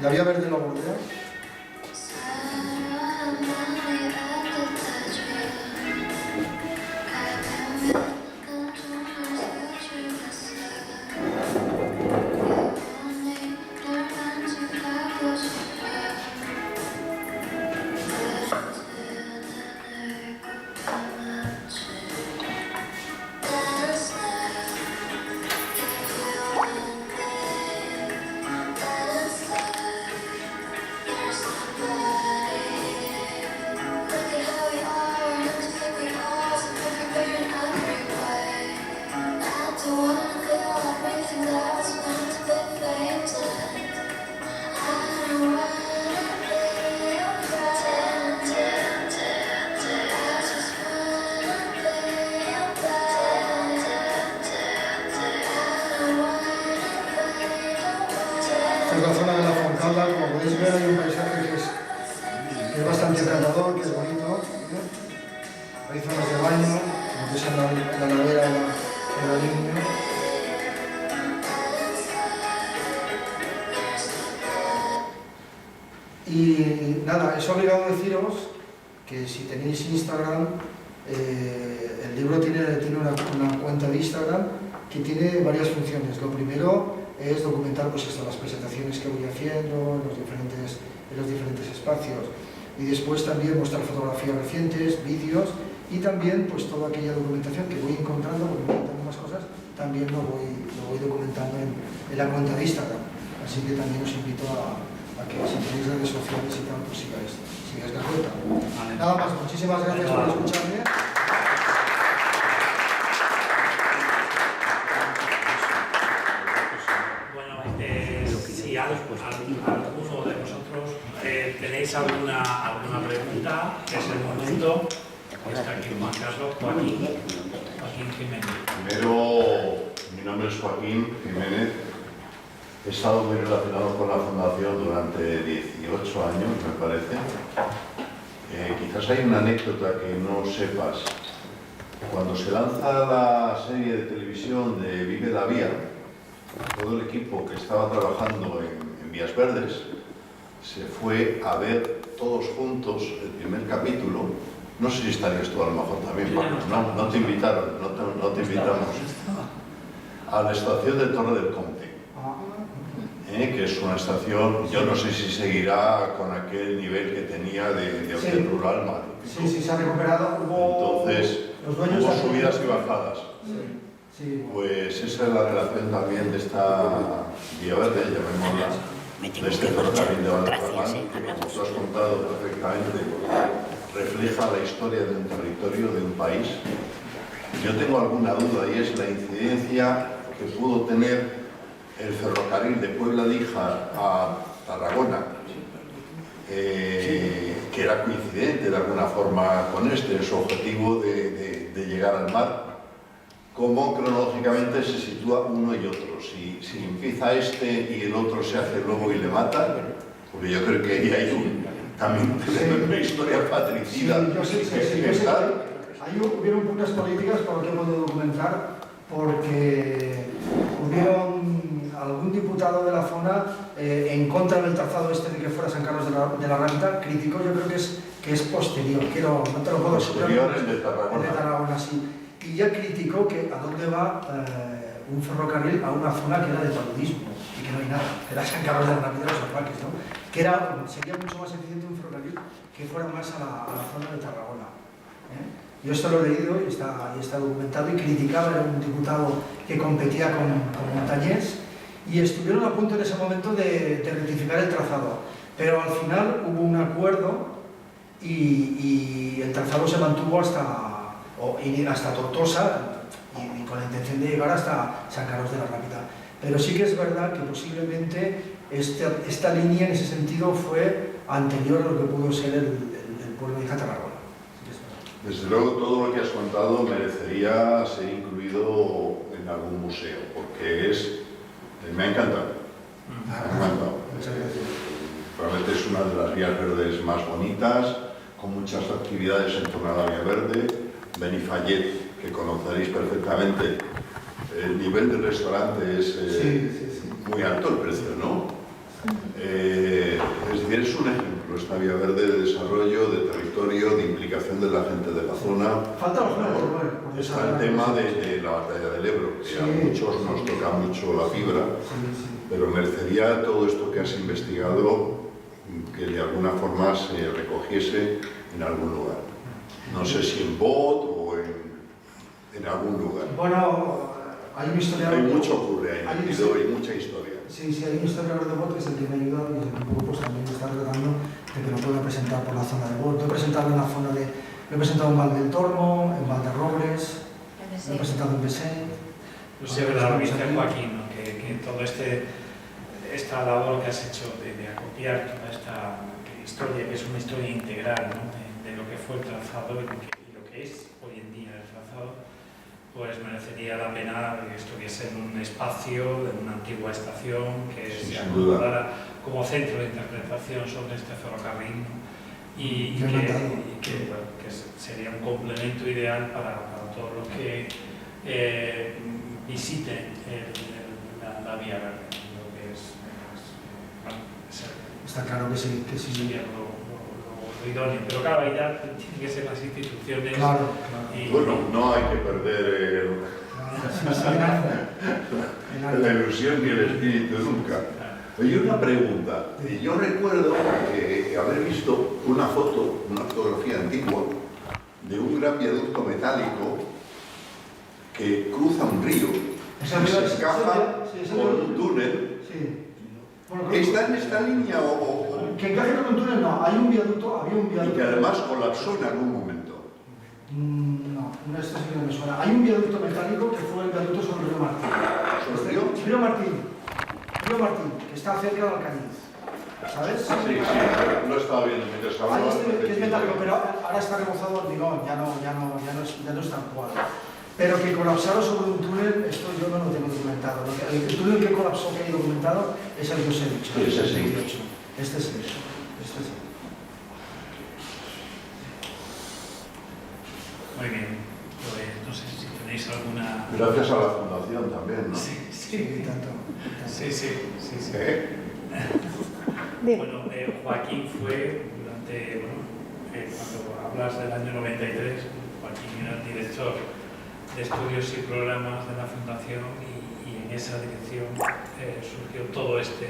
La vía verde lo bordea. Esta es la zona de la Foncada. Como podéis ver, hay un paisaje que es bastante encantador, que es bonito. Hay zonas de baño, como que es en la ladera de la línea. Y nada, es obligado deciros que si tenéis Instagram, el libro tiene una cuenta de Instagram que tiene varias funciones. Lo primero es documentar pues las presentaciones que voy haciendo en los diferentes espacios, y después también mostrar fotografías recientes, vídeos, y también pues toda aquella documentación que voy encontrando, porque voy encontrando más cosas, también lo voy documentando en la cuenta de Instagram. Así que también os invito a que si tenéis redes sociales y tal, pues sigáis la cuenta. Vale. Nada más, muchísimas gracias por escucharme. Si alguno de vosotros tenéis alguna pregunta, es el momento. Está aquí Juan Carlos, Joaquín Jiménez. Primero, mi nombre es Joaquín Jiménez. He estado muy relacionado con la Fundación durante 18 años, me parece. Quizás hay una anécdota que no sepas. Cuando se lanza la serie de televisión de Vive la Vía, todo el equipo que estaba trabajando en Vías Verdes se fue a ver todos juntos el primer capítulo. No sé si estarías tú a lo mejor también, Pablo. No te invitaron, no te invitamos a la estación de Torre del Comte, que es una estación, yo no sé si seguirá con aquel nivel que tenía de hotel rural magnífico. Sí, se ha recuperado. Entonces, hubo subidas y bajadas. Sí. Pues esa es la relación también de esta Vía Verde, llamémosla, de este ferrocarril de Valdecarrán, que como tú has contado perfectamente, refleja la historia de un territorio, de un país. Yo tengo alguna duda, y es la incidencia que pudo tener el ferrocarril de Puebla de Híjar a Tarragona, que era coincidente de alguna forma con en su objetivo de llegar al mar. Cómo cronológicamente se sitúa uno y otro. Si empieza y el otro se hace lobo y le mata, porque yo creo que ahí hay también una historia patricida. Sí, yo sé, ahí hubieron unas políticas, por lo que hemos de documentar, porque hubieron algún diputado de la zona en contra del trazado de que fuera San Carlos de la Rambla, criticó, yo creo que es posterior, no te lo puedo asegurar. Posterior el de Tarragona. El de Tarragona, sí. Y ya criticó que a dónde va un ferrocarril a una zona que era de paludismo y que no hay nada, que era San Carlos de la Rambla de los Alfaques, ¿no? Que sería mucho más eficiente un ferrocarril que fuera más a la zona de Tarragona. Yo esto lo he leído y está documentado, y criticaba, era un diputado que competía con Montañés, y estuvieron a punto en ese momento de rectificar el trazado, pero al final hubo un acuerdo y el trazado se mantuvo hasta Tortosa, y con la intención de llegar hasta San Carlos de la Rápida. Pero sí que es verdad que posiblemente esta línea en ese sentido fue anterior a lo que pudo ser el pueblo de Tarragona. Desde luego, todo lo que has contado merecería ser incluido en algún museo, porque me ha encantado. Me ha encantado. Muchas gracias. Realmente es una de las vías verdes más bonitas, con muchas actividades en torno a la vía verde. Benifallet, que conoceréis perfectamente, el nivel del restaurante es muy alto, el precio, ¿no? Es decir, es un ejemplo esta vía verde de desarrollo, de territorio, de implicación de la gente de la zona. Falta los juegos, Está el tema de la batalla del Ebro, que a muchos nos toca mucho la fibra, pero merecería todo esto que has investigado que de alguna forma se recogiese en algún lugar. No sé si en BOT o en algún lugar. Bueno, hay un historiador... Hay mucho ocurre ahí metido, hay mucha historia. Sí, hay un historiador de BOT que es el que me ha ayudado, y el grupo pues, también me está tratando de que lo pueda presentar por la zona de BOT. Lo he presentado en la zona de... Lo he presentado en Val del Tormo, en Valderrobles, lo he presentado en Besén. No sé, ¿verdad? Lo viste, Joaquín, ¿no? que todo esta labor que has hecho de acopiar toda esta historia, que es una historia integral, ¿no? de lo que fue el trazado y lo que es hoy en día el trazado, pues merecería la pena que estuviese en un espacio, en una antigua estación, que se acomodara como centro de interpretación sobre este ferrocarril, ¿no? y que sería un complemento ideal para todos los que visiten la vía verde, lo que es Está claro que sí, sería lo idóneo. Pero claro, ahí ya tienen que ser las instituciones. Claro. Y, Bueno, no hay que perder la ilusión ni el espíritu nunca. Oye, una pregunta. Yo recuerdo haber visto una foto, una fotografía antigua, de un gran viaducto metálico que cruza un río y se encaja con un túnel. Sí. Bueno, ¿Está en esta línea o...? Que encaje con un túnel no, había un viaducto. Y que además colapsó en algún momento. No, esto sí que no me suena. Hay un viaducto metálico que fue el viaducto sobre el río Martín. ¿Sobre el río? Río Martín, que está cerca de Alcaniz. ¿Sabes? Sí, lo estaba viendo mientras hablaba. Hay que es metálico, pero ahora está remozado hormigón, ya no es tan cual. Pero que colapsaron sobre un túnel, esto yo no lo tengo documentado. El túnel que colapsó, que hay documentado, es el que os he dicho. Sí, ese sí. Este sí. Muy bien, pues no sé si tenéis alguna... Gracias a la fundación también, ¿no? Sí, tanto. Sí. Bueno, Joaquín fue durante, cuando hablas del año 93, Joaquín era el director de estudios y programas de la Fundación y en esa dirección surgió todo este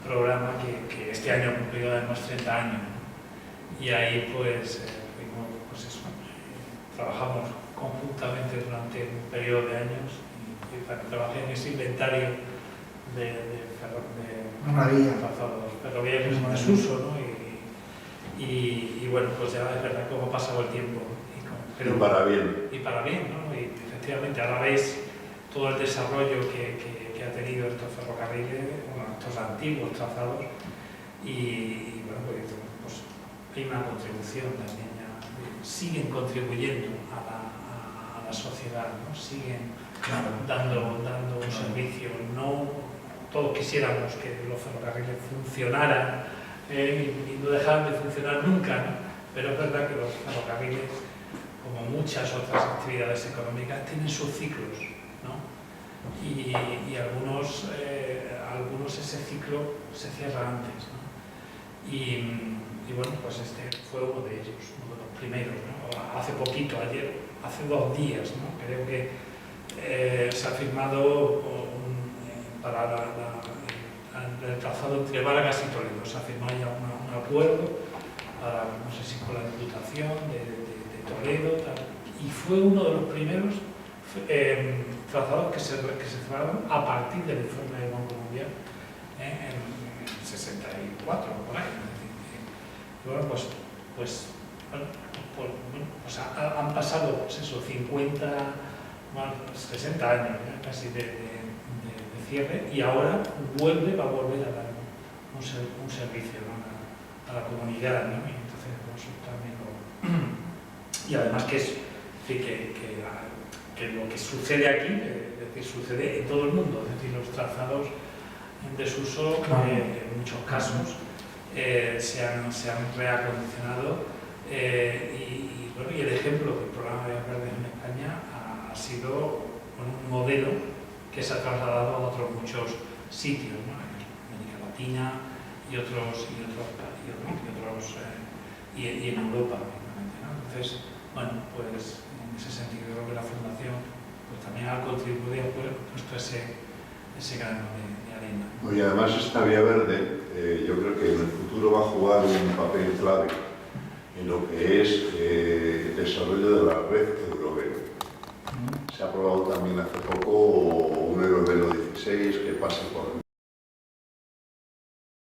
programa que este año ha cumplido además 30 años, ¿no? Y ahí pues, trabajamos conjuntamente durante un periodo de años y trabajé en ese inventario de trazados ferroviarios en desuso, ¿no? Y bueno, pues ya es verdad cómo ha pasado el tiempo. Pero para bien. Y para bien, ¿no? Y efectivamente, ahora veis todo el desarrollo que ha tenido estos ferrocarriles, estos antiguos trazados, y bueno, pues hay una contribución también, siguen contribuyendo a la sociedad, ¿no? Siguen dando un servicio. No todos quisiéramos que los ferrocarriles funcionaran y no dejaran de funcionar nunca, ¿no? Pero es verdad que los ferrocarriles, como muchas otras actividades económicas, tienen sus ciclos, ¿no? Y algunos ese ciclo se cierra antes, ¿no? Y bueno, pues este fue uno de ellos, uno de los primeros, ¿no? Hace poquito, hace 2 días, ¿no? Creo que se ha firmado para el trazado entre Vargas y Toledo, se ha firmado ya un acuerdo para, no sé si con la Diputación de Toledo, tal, y fue uno de los primeros trazados que se cerraron a partir del informe del Banco Mundial en el 64, por ahí. Y bueno, pues han pasado pues eso, 50, 60 años casi de cierre, y ahora va a volver a dar un servicio, ¿no? a la comunidad, ¿no? Y entonces pues, también y además que lo que sucede aquí, es decir, sucede en todo el mundo, es decir, los trazados en desuso en muchos casos se han reacondicionado y el ejemplo del programa de Vías Verdes en España ha sido un modelo que se ha trasladado a otros muchos sitios, ¿no? En América Latina y en Europa, ¿no? Entonces, bueno, pues en ese sentido creo que la Fundación pues, también ha contribuido, puesto ese grano de arena. Y además esta vía verde, yo creo que en el futuro va a jugar un papel clave en lo que es el desarrollo de la red Eurovelo. Se ha aprobado también hace poco un Eurovelo 16 que pase por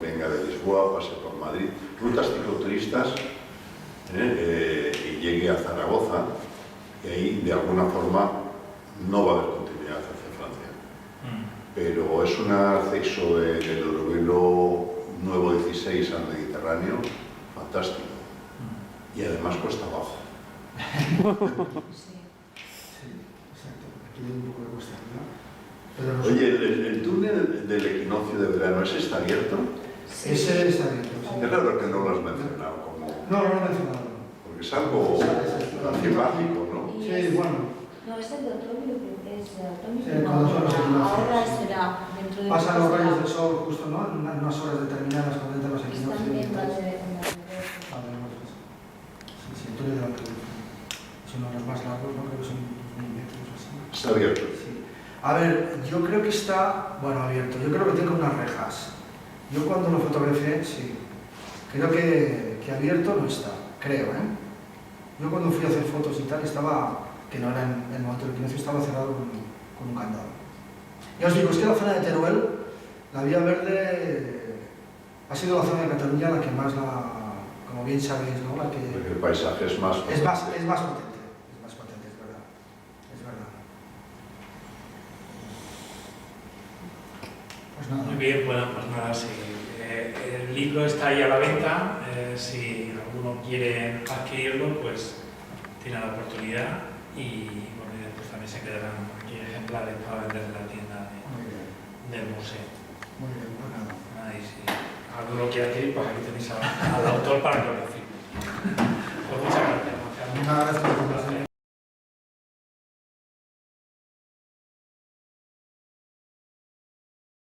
venga de Lisboa, pase por Madrid, rutas cicloturistas y llegue a Zaragoza, y ahí de alguna forma no va a haber continuidad hacia Francia. Pero es un acceso del Eurovelo nuevo 16 al Mediterráneo fantástico, y además cuesta abajo. Oye, el túnel del equinoccio de verano, ¿ese está abierto? Sí. Ese está abierto. Sí. Es raro que no lo has mencionado como... No lo he mencionado. Porque es algo antipático, ¿no? Sí, bueno. No, es el de otoño, es atómico. El conducto de los equinoccios. Ahora será dentro de... Pasan los rayos del sol justo, ¿no? En unas horas determinadas cuando entran los equinoccios. Están en la de... Sí, sí, el túnel de la Revolución. Es uno de los más largos, ¿no? Creo que son 2000 metros o así. Está abierto. Sí. A ver, yo creo que está, bueno, abierto. Yo creo que tiene unas rejas. Yo cuando lo fotografié, sí. Creo que abierto no está, creo, ¿eh? Yo cuando fui a hacer fotos y tal, estaba, que no era en el momento del equinoccio, estaba cerrado con un candado. Ya os digo, es que la zona de Teruel, la Vía Verde, ha sido la zona de Cataluña la que más como bien sabéis, ¿no? La que Porque el paisaje es más potente. es más potente, es verdad. Es verdad. Pues nada. Muy bien, bueno, pues nada, sí. El libro está ahí a la venta. Si alguno quiere adquirirlo, pues tiene la oportunidad. Y bueno, y después también se quedarán aquí ejemplares para vender en la tienda Muy bien, del museo. muy bien, pues nada. Nada, y si alguno quiere adquirir, pues aquí tenéis al autor para que lo reciba. Pues muchas gracias, Juan Carlos. Muchas gracias por la presentación.